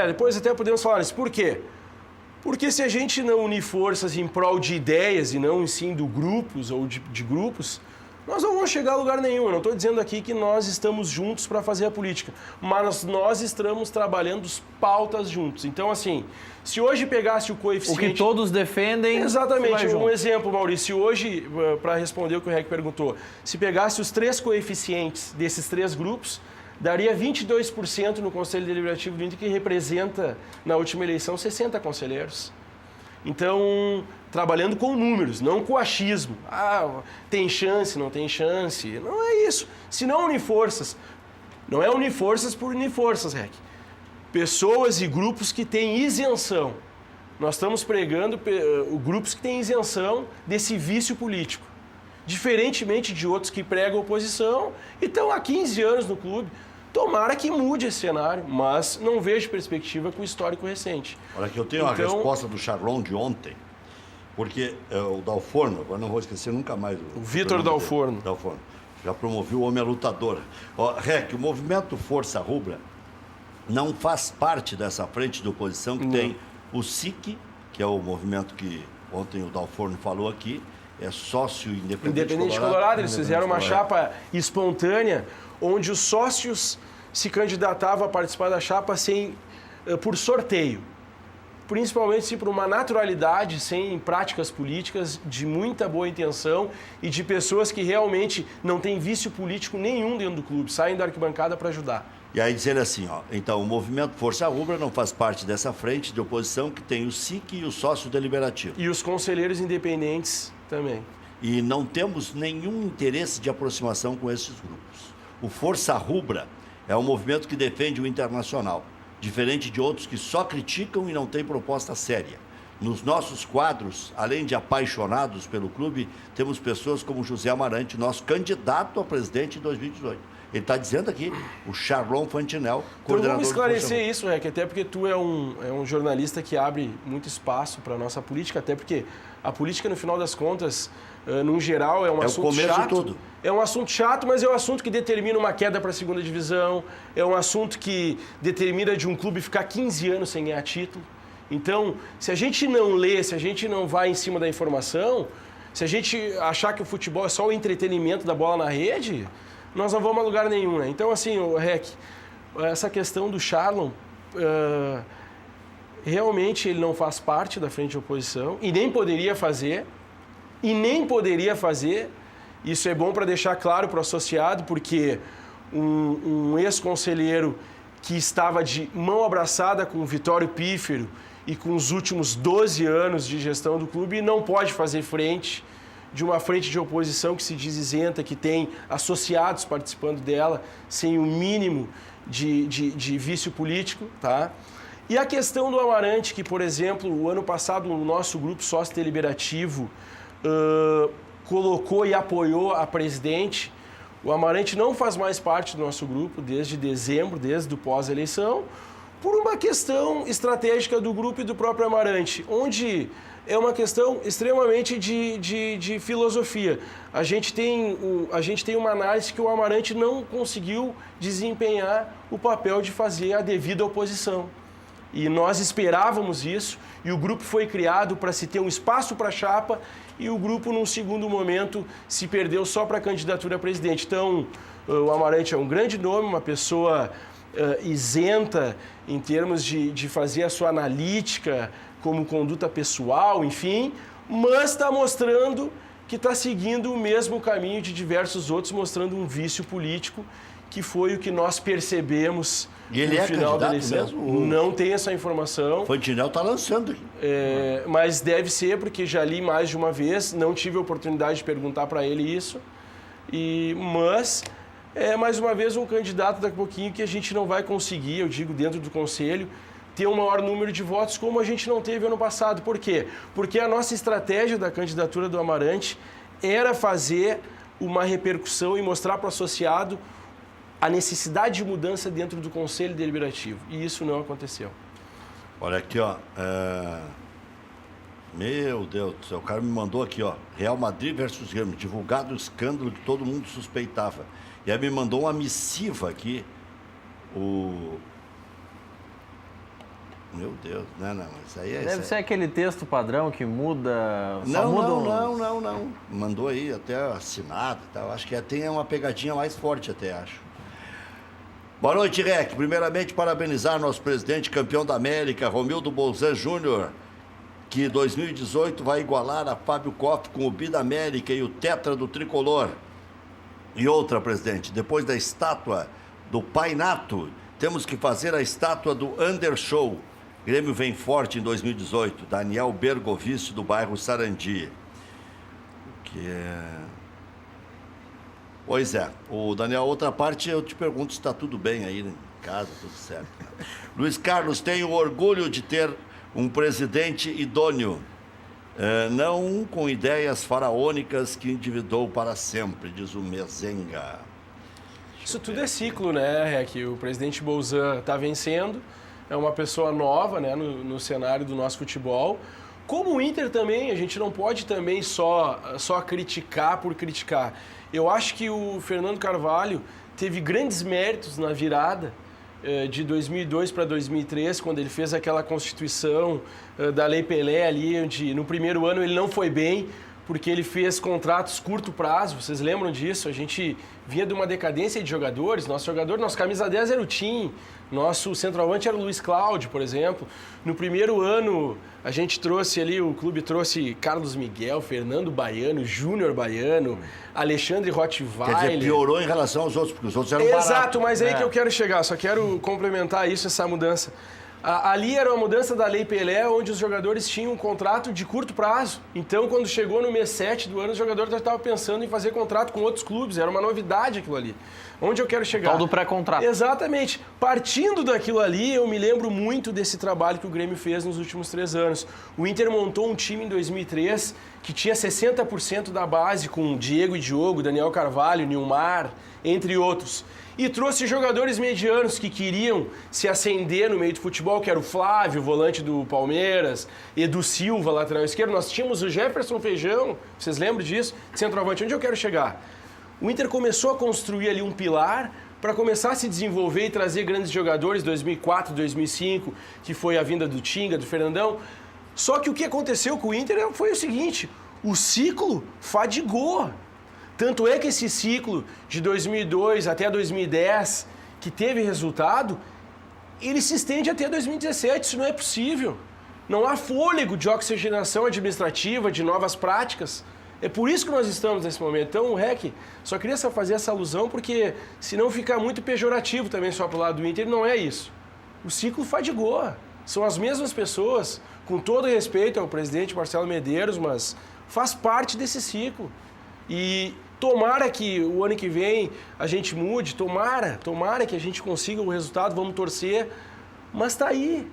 Depois até podemos falar isso. Por quê? Porque se a gente não unir forças em prol de ideias e não sim de grupos ou de grupos, nós não vamos chegar a lugar nenhum. Eu não estou dizendo aqui que nós estamos juntos para fazer a política, mas nós estamos trabalhando as pautas juntos. Então, assim, se hoje pegasse o coeficiente... O que todos defendem... Exatamente. Um exemplo, Maurício, se hoje, para responder o que o REC perguntou, se pegasse os 3 coeficientes desses 3 grupos, daria 22% no Conselho Deliberativo do Inter, que representa, na última eleição, 60 conselheiros. Então, trabalhando com números, não com achismo. Ah, tem chance, não tem chance. Não é isso. Se não unir forças, não é unir forças por unir forças, REC. Pessoas e grupos que têm isenção. Nós estamos pregando grupos que têm isenção desse vício político. Diferentemente de outros que pregam oposição e estão há 15 anos no clube. Tomara que mude esse cenário, mas não vejo perspectiva com o histórico recente. Olha que eu tenho a resposta do Charlon de ontem, porque o Dalforno, agora não vou esquecer nunca mais. O Vitor Dalforno. Já promoveu o Homem Lutador. REC, o movimento Força Rubra não faz parte dessa frente de oposição que tem o SIC, que é o movimento que ontem o Dalforno falou aqui, é sócio Independente Colorado. Eles fizeram uma chapa espontânea, onde os sócios se candidatavam a participar da chapa por sorteio. Principalmente por uma naturalidade, sem práticas políticas, de muita boa intenção e de pessoas que realmente não têm vício político nenhum dentro do clube, saem da arquibancada para ajudar. E aí dizer assim, então o movimento Força Rubra não faz parte dessa frente de oposição que tem o SIC e o sócio deliberativo. E os conselheiros independentes também. E não temos nenhum interesse de aproximação com esses grupos. O Força Rubra é um movimento que defende o internacional, diferente de outros que só criticam e não têm proposta séria. Nos nossos quadros, além de apaixonados pelo clube, temos pessoas como José Amarante, nosso candidato a presidente em 2018. Ele está dizendo aqui, o Charlon Fantinel, coordenador... Então vamos esclarecer isso, Rec, até porque tu é um jornalista que abre muito espaço para a nossa política, até porque a política, no final das contas, num geral, é um assunto chato. É o começo de tudo. É um assunto chato, mas é um assunto que determina uma queda para a segunda divisão, é um assunto que determina de um clube ficar 15 anos sem ganhar título. Então, se a gente não lê, se a gente não vai em cima da informação, se a gente achar que o futebol é só o entretenimento da bola na rede, nós não vamos a lugar nenhum, né? Então, assim, Rec, essa questão do Charlon, realmente ele não faz parte da frente de oposição e nem poderia fazer, Isso é bom para deixar claro para o associado, porque um ex-conselheiro que estava de mão abraçada com o Vitório Pífero e com os últimos 12 anos de gestão do clube não pode fazer frente de uma frente de oposição que se diz isenta, que tem associados participando dela, sem o mínimo de vício político, tá? E a questão do Amarante, que, por exemplo, o ano passado o nosso grupo sócio deliberativo colocou e apoiou a presidente. O Amarante não faz mais parte do nosso grupo desde dezembro, desde o pós-eleição. Por uma questão estratégica do grupo e do próprio Amarante, onde é uma questão extremamente de filosofia. A gente tem uma análise que o Amarante não conseguiu desempenhar o papel de fazer a devida oposição. E nós esperávamos isso, e o grupo foi criado para se ter um espaço para a chapa, e o grupo, num segundo momento, se perdeu só para a candidatura a presidente. Então, o Amarante é um grande nome, uma pessoa isenta em termos de fazer a sua analítica como conduta pessoal, enfim, mas está mostrando que está seguindo o mesmo caminho de diversos outros, mostrando um vício político, que foi o que nós percebemos e ele no é final da candidato eleição. mesmo? Não tem essa informação. Fantinel está lançando aqui. Mas deve ser, porque já li mais de uma vez, não tive a oportunidade de perguntar para ele isso. Mas é, mais uma vez, um candidato daqui a pouquinho que a gente não vai conseguir, eu digo, dentro do Conselho, ter um maior número de votos como a gente não teve ano passado. Por quê? Porque a nossa estratégia da candidatura do Amarante era fazer uma repercussão e mostrar para o associado a necessidade de mudança dentro do Conselho Deliberativo. E isso não aconteceu. Olha aqui, ó. Meu Deus do céu, o cara me mandou aqui, ó. Real Madrid versus Grêmio, divulgado o escândalo que todo mundo suspeitava. E aí me mandou uma missiva aqui. Meu Deus, não, isso aí é... Deve ser aquele texto padrão que muda... Não. Mandou aí até assinado e tal. Acho que tem uma pegadinha mais forte até, acho. Boa noite, Rec. Primeiramente, parabenizar nosso presidente campeão da América, Romildo Bolzan Júnior, que 2018 vai igualar a Fábio Koff com o Bi da América e o Tetra do Tricolor. E outra, presidente, depois da estátua do Pai Nato, temos que fazer a estátua do Undershow. Grêmio vem forte em 2018. Daniel Bergovici, do bairro Sarandi. Pois é. O Daniel, outra parte, eu te pergunto se está tudo bem aí em casa, tudo certo. Luiz Carlos, tenho orgulho de ter um presidente idôneo. Não com ideias faraônicas que endividou para sempre, diz o Mezenga. Isso tudo é ciclo, né, Rec? O presidente Bolzan está vencendo, é uma pessoa nova, né, no cenário do nosso futebol. Como o Inter também, a gente não pode também só criticar por criticar. Eu acho que o Fernando Carvalho teve grandes méritos na virada de 2002 para 2003, quando ele fez aquela constituição da Lei Pelé ali, onde no primeiro ano ele não foi bem, porque ele fez contratos curto prazo, vocês lembram disso? A gente vinha de uma decadência de jogadores, nosso camisa 10 era o Tim, nosso centroavante era o Luiz Cláudio, por exemplo. No primeiro ano, a gente trouxe ali, o clube trouxe Carlos Miguel, Fernando Baiano, Júnior Baiano, Alexandre Rottweiler. Quer dizer, piorou em relação aos outros, porque os outros eram baratos. Exato, mas é aí que eu quero chegar, só quero complementar isso, essa mudança. Ali era uma mudança da Lei Pelé, onde os jogadores tinham um contrato de curto prazo. Então, quando chegou no mês 7 do ano, os jogadores já estavam pensando em fazer contrato com outros clubes. Era uma novidade aquilo ali. Onde eu quero chegar? Tal do pré-contrato. Exatamente. Partindo daquilo ali, eu me lembro muito desse trabalho que o Grêmio fez nos últimos 3 anos. O Inter montou um time em 2003 que tinha 60% da base com Diego e Diogo, Daniel Carvalho, Nilmar, entre outros. E trouxe jogadores medianos que queriam se ascender no meio do futebol, que era o Flávio, volante do Palmeiras, Edu Silva, lateral esquerdo. Nós tínhamos o Jefferson Feijão, vocês lembram disso? Centroavante. Onde eu quero chegar? O Inter começou a construir ali um pilar para começar a se desenvolver e trazer grandes jogadores, 2004, 2005, que foi a vinda do Tinga, do Fernandão. Só que o que aconteceu com o Inter foi o seguinte, o ciclo fadigou. Tanto é que esse ciclo de 2002 até 2010, que teve resultado, ele se estende até 2017. Isso não é possível. Não há fôlego de oxigenação administrativa, de novas práticas. É por isso que nós estamos nesse momento. Então, Rec, só queria só fazer essa alusão, porque senão fica muito pejorativo também só para o lado do Inter. Não é isso. O ciclo fadigou. São as mesmas pessoas, com todo respeito ao presidente Marcelo Medeiros, mas faz parte desse ciclo. E tomara que o ano que vem a gente mude, tomara que a gente consiga o resultado, vamos torcer. Mas está aí.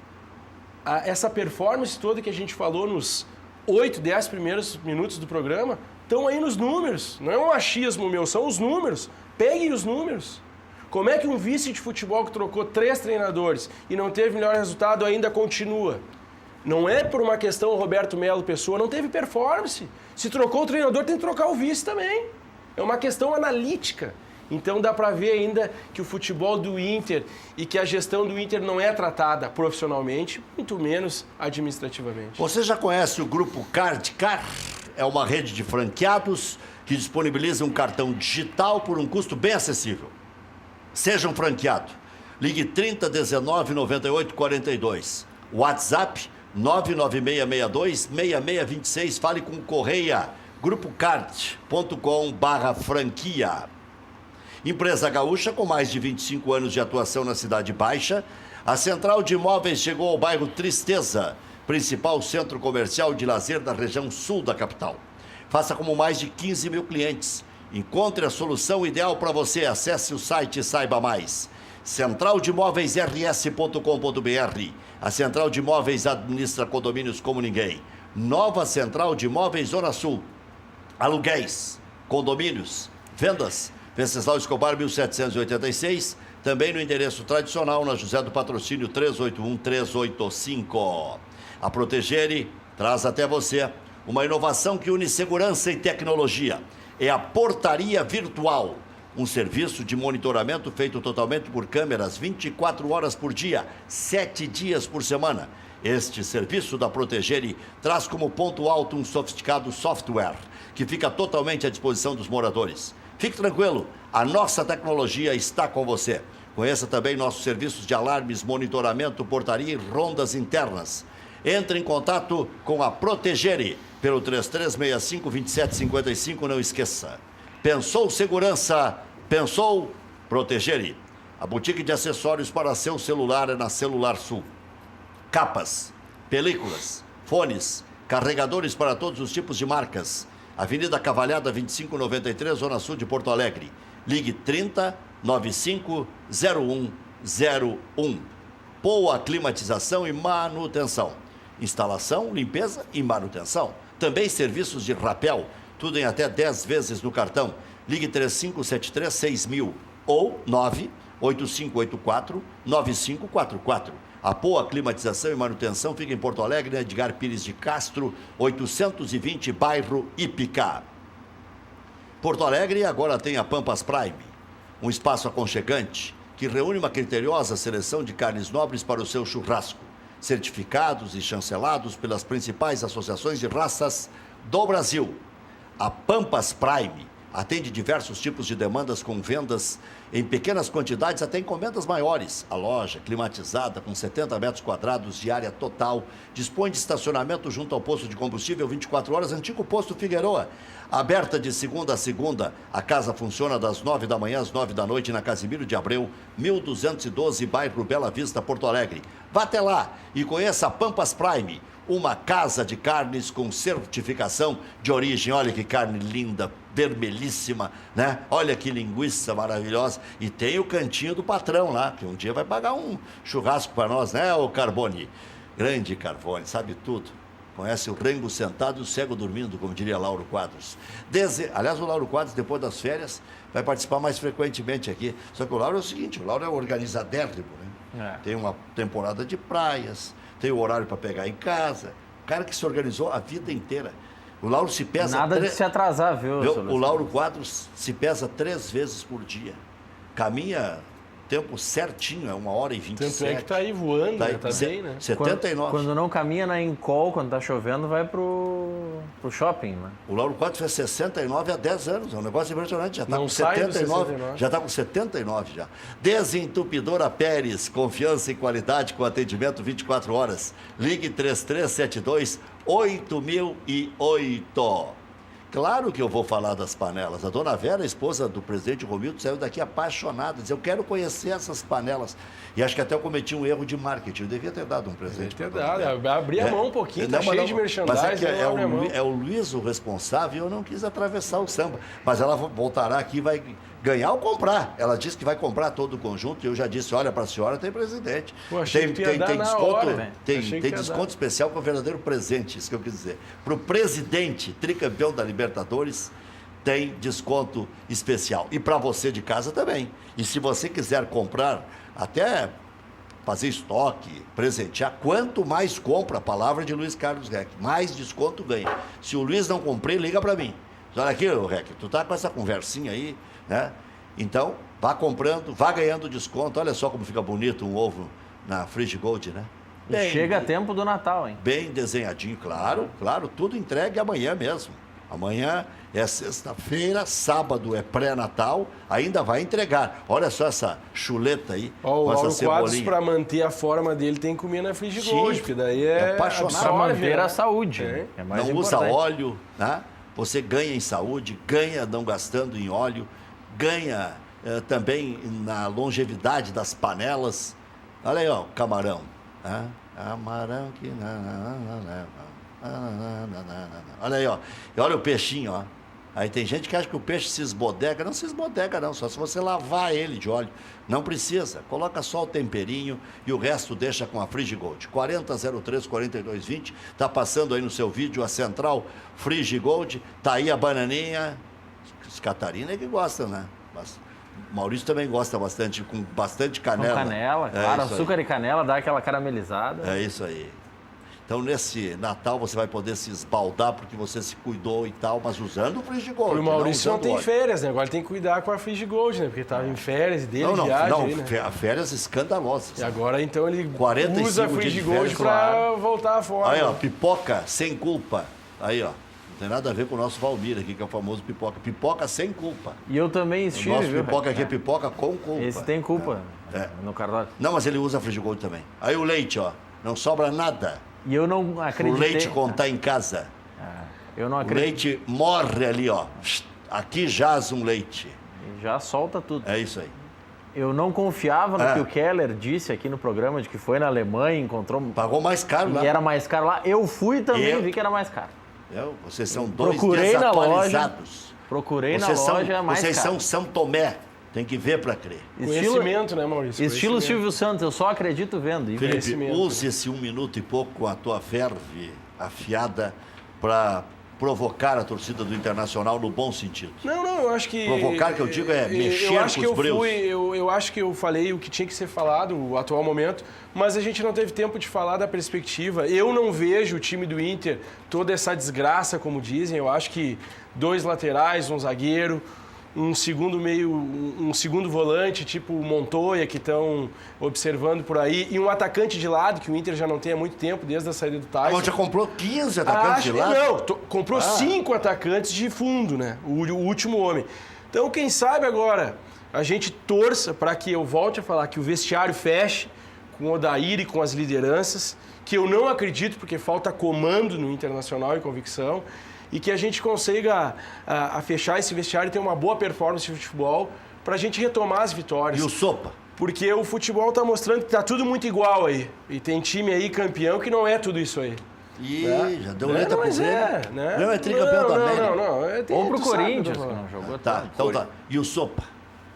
Essa performance toda que a gente falou nos 8, 10 primeiros minutos do programa, estão aí nos números. Não é um achismo meu, são os números. Peguem os números. Como é que um vice de futebol que trocou 3 treinadores e não teve melhor resultado ainda continua? Não é por uma questão Roberto Melo Pessoa, não teve performance. Se trocou o treinador, tem que trocar o vice também. É uma questão analítica. Então dá para ver ainda que o futebol do Inter e que a gestão do Inter não é tratada profissionalmente, muito menos administrativamente. Você já conhece o grupo Cardcar? É uma rede de franqueados que disponibiliza um cartão digital por um custo bem acessível. Seja um franqueado. Ligue 30 19 98 42. WhatsApp 99662-6626. Fale com o Correia. grupocard.com/franquia. Empresa gaúcha com mais de 25 anos de atuação na Cidade Baixa. A Central de Imóveis chegou ao bairro Tristeza, principal centro comercial de lazer da região sul da capital. Faça como mais de 15 mil clientes. Encontre a solução ideal para você. Acesse o site e saiba mais. centraldemóveisrs.com.br. A Central de Imóveis administra condomínios como ninguém. Nova Central de Imóveis Zona Sul. Aluguéis, condomínios, vendas. Venceslau Escobar, 1786. Também no endereço tradicional, na José do Patrocínio, 381-385. A Protegere traz até você uma inovação que une segurança e tecnologia. É a Portaria Virtual. Um serviço de monitoramento feito totalmente por câmeras 24 horas por dia, 7 dias por semana. Este serviço da Protegere traz como ponto alto um sofisticado software que fica totalmente à disposição dos moradores. Fique tranquilo, a nossa tecnologia está com você. Conheça também nossos serviços de alarmes, monitoramento, portaria e rondas internas. Entre em contato com a Protegere pelo 3365-2755, não esqueça. Pensou segurança? Pensou Protegere. A boutique de acessórios para seu celular é na Celular Sul. Capas, películas, fones, carregadores para todos os tipos de marcas. Avenida Cavalhada 2593, Zona Sul de Porto Alegre. Ligue 30 95 0101. Boa climatização e manutenção. Instalação, limpeza e manutenção. Também serviços de rapel. Tudo em até 10 vezes no cartão. Ligue 3573-6000 ou 98584-9544. A Poa Climatização e Manutenção fica em Porto Alegre, na Edgar Pires de Castro, 820, bairro Ipicá. Porto Alegre agora tem a Pampas Prime, um espaço aconchegante que reúne uma criteriosa seleção de carnes nobres para o seu churrasco, certificados e chancelados pelas principais associações de raças do Brasil. A Pampas Prime atende diversos tipos de demandas com vendas em pequenas quantidades até encomendas maiores. A loja, climatizada, com 70 metros quadrados de área total, dispõe de estacionamento junto ao posto de combustível 24 horas, antigo posto Figueroa. Aberta de segunda a segunda, a casa funciona das 9 da manhã às 9 da noite na Casimiro de Abreu, 1212, bairro Bela Vista, Porto Alegre. Vá até lá e conheça a Pampas Prime, uma casa de carnes com certificação de origem. Olha que carne linda, vermelhíssima, né? Olha que linguiça maravilhosa. E tem o cantinho do patrão lá, que um dia vai pagar um churrasco para nós, né, o Carbone? Grande Carbone, sabe tudo. Conhece o rengo sentado e o cego dormindo, como diria Lauro Quadros. Aliás, o Lauro Quadros, depois das férias, vai participar mais frequentemente aqui. Só que o Lauro é o seguinte, o Lauro é organizadérrimo, né? Tem uma temporada de praias, tem o horário para pegar em casa. Cara que se organizou a vida inteira. O Lauro se pesa... Nada de se atrasar, viu? O Lauro Quadros se pesa 3 vezes por dia. Caminha tempo certinho, é 1h27. Tanto é que tá aí voando, tá, bem, né? 79. Quando não caminha na Encol, quando tá chovendo, vai pro shopping, né? O Lauro Quadros fez 69 há 10 anos. É um negócio impressionante. Já está com 79. Já está com 79 já. Desentupidora Pérez. Confiança e qualidade com atendimento 24 horas. Ligue 3372-8008. Claro que eu vou falar das panelas. A dona Vera, a esposa do presidente Romildo, saiu daqui apaixonada. Diz, eu quero conhecer essas panelas. E acho que até eu cometi um erro de marketing. Eu devia ter dado um presente. Devia ter dado. Abri a mão um pouquinho, tá cheio de merchandising. Mas é o Luiz o responsável e eu não quis atravessar o samba. Mas ela voltará aqui e vai ganhar ou comprar. Ela disse que vai comprar todo o conjunto e eu já disse, olha, para a senhora tem presente. Pô, tem desconto, tem desconto especial com o verdadeiro presente, isso que eu quis dizer. Para o presidente, tricampeão da Libertadores, tem desconto especial. E para você de casa também. E se você quiser comprar, até fazer estoque, presentear, quanto mais compra, a palavra de Luiz Carlos Reck, mais desconto ganha. Se o Luiz não comprei, liga para mim. Olha aqui, Reck, tu tá com essa conversinha aí, né? Então, vá comprando, vá ganhando desconto. Olha só como fica bonito um ovo na Frigigold, né? E chega tempo do Natal, hein? Bem desenhadinho, claro, tudo entregue amanhã mesmo. Amanhã é sexta-feira, sábado é pré-natal, ainda vai entregar. Olha só essa chuleta aí, Ó, com essa o Quadros, cebolinha. para manter a forma dele, tem que comer na Frigigold, Sim, porque daí é apaixonado. Para absorve, manter né? a saúde. É. É mais Não usa importante. óleo, né? Você ganha em saúde, ganha não gastando em óleo, ganha também na longevidade das panelas. Olha aí, ó, o camarão. Né? Camarão que... Olha aí, ó. E olha o peixinho, ó. Aí tem gente que acha que o peixe se esbodega. Não se esbodega, não. Só se você lavar ele de óleo. Não precisa. Coloca só o temperinho e o resto deixa com a Frigigold. 4003-4220. Tá passando aí no seu vídeo a central Frigigold. Tá aí a bananinha. Os Catarina é que gostam, né? Mas o Maurício também gosta bastante, com bastante canela. Com canela, claro. Açúcar e canela dá aquela caramelizada. É isso aí. Então, nesse Natal, você vai poder se esbaldar porque você se cuidou e tal, mas usando o Frigigold. O Maurício não tem óleo. férias, né? Agora ele tem que cuidar com a Frigigold, né? Porque estava em férias dele, Não, viagem aí, né? férias escandalosas. E agora, então, ele 45 usa a dias de Frigigold férias, para claro. voltar à forma. Aí, ó, pipoca sem culpa. Aí, ó. Não tem nada a ver com o nosso Valmir aqui, que é o famoso pipoca. Pipoca sem culpa. E eu também O estive, nosso viu? pipoca aqui é pipoca com culpa. Esse tem culpa É. no cardápio. Não, mas ele usa Frigigold também. Aí o leite, ó. Não sobra nada. E eu não O acreditei... leite contar em casa. Eu não O acredito. leite morre ali, ó. Aqui jaz um leite. Já solta tudo. É isso aí. Eu não confiava no É. que o Keller disse aqui no programa, de que foi na Alemanha, encontrou... Pagou mais caro lá. E era mais caro lá. Eu fui também e Eu- vi que era mais caro. Vocês são dois Procurei na loja. desatualizados. Procurei Vocês na loja, é mais Vocês caro. são São Tomé. Tem que ver para crer. Conhecimento, né, Maurício? Estilo Conhecimento. Silvio Santos, eu só acredito vendo. E Felipe, Conhecimento. use esse 1 minuto e pouco com a tua verve afiada para provocar a torcida do Internacional no bom sentido. Não, eu acho que... Provocar, que eu digo, é mexer eu acho com que os eu breus. eu acho que eu falei o que tinha que ser falado, o atual momento, mas a gente não teve tempo de falar da perspectiva. Eu não vejo o time do Inter toda essa desgraça, como dizem. Eu acho que 2 laterais, um zagueiro, um segundo volante, tipo o Montoya, que estão observando por aí, e um atacante de lado, que o Inter já não tem há muito tempo, desde a saída do Tyson. Mas já comprou 15 atacantes de lado? Não, comprou 5 atacantes de fundo, né? O último homem. Então, quem sabe agora a gente torça para que eu volte a falar que o vestiário feche com o Odair e com as lideranças, que eu não acredito porque falta comando no Internacional e convicção, e que a gente consiga a fechar esse vestiário e ter uma boa performance de futebol para a gente retomar as vitórias. E o Sopa? Porque o futebol está mostrando que está tudo muito igual aí. E tem time aí campeão que não é tudo isso aí. Ih, já deu letra pro mas Grêmio. né? Não, é tricampeão da América. Não. Ou pro tu sabe, Corinthians, né? que não jogou Tá, tanto. então tá. E o Sopa?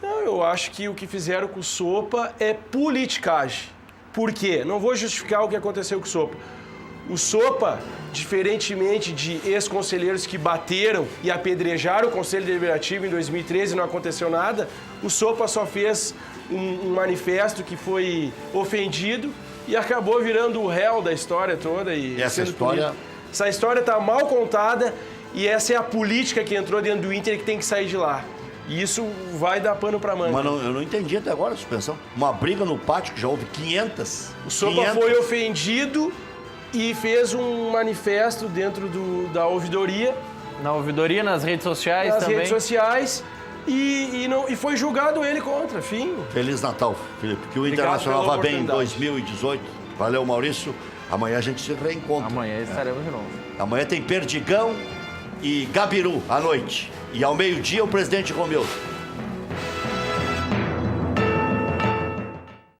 Não, eu acho que o que fizeram com o Sopa é politicagem. Por quê? Não vou justificar o que aconteceu com o Sopa. O Sopa, diferentemente de ex-conselheiros que bateram e apedrejaram o Conselho Deliberativo em 2013 e não aconteceu nada, o Sopa só fez um manifesto que foi ofendido e acabou virando o réu da história toda. E Essa sendo história- punido. Essa história está mal contada e essa é a política que entrou dentro do Inter e que tem que sair de lá. E isso vai dar pano para manga. Mas eu não entendi até agora a suspensão. Uma briga no pátio que já houve 500. O Sopa 500. foi ofendido e fez um manifesto dentro da ouvidoria, Na ouvidoria, nas redes sociais nas também. redes sociais, e foi julgado ele contra, fim. Feliz Natal, Felipe. Que o Obrigado Internacional pela vá bem em oportunidade. 2018. Valeu, Maurício. Amanhã a gente se reencontra. Amanhã estaremos de novo. Amanhã tem Perdigão e Gabiru à noite. E ao meio-dia o presidente Romildo.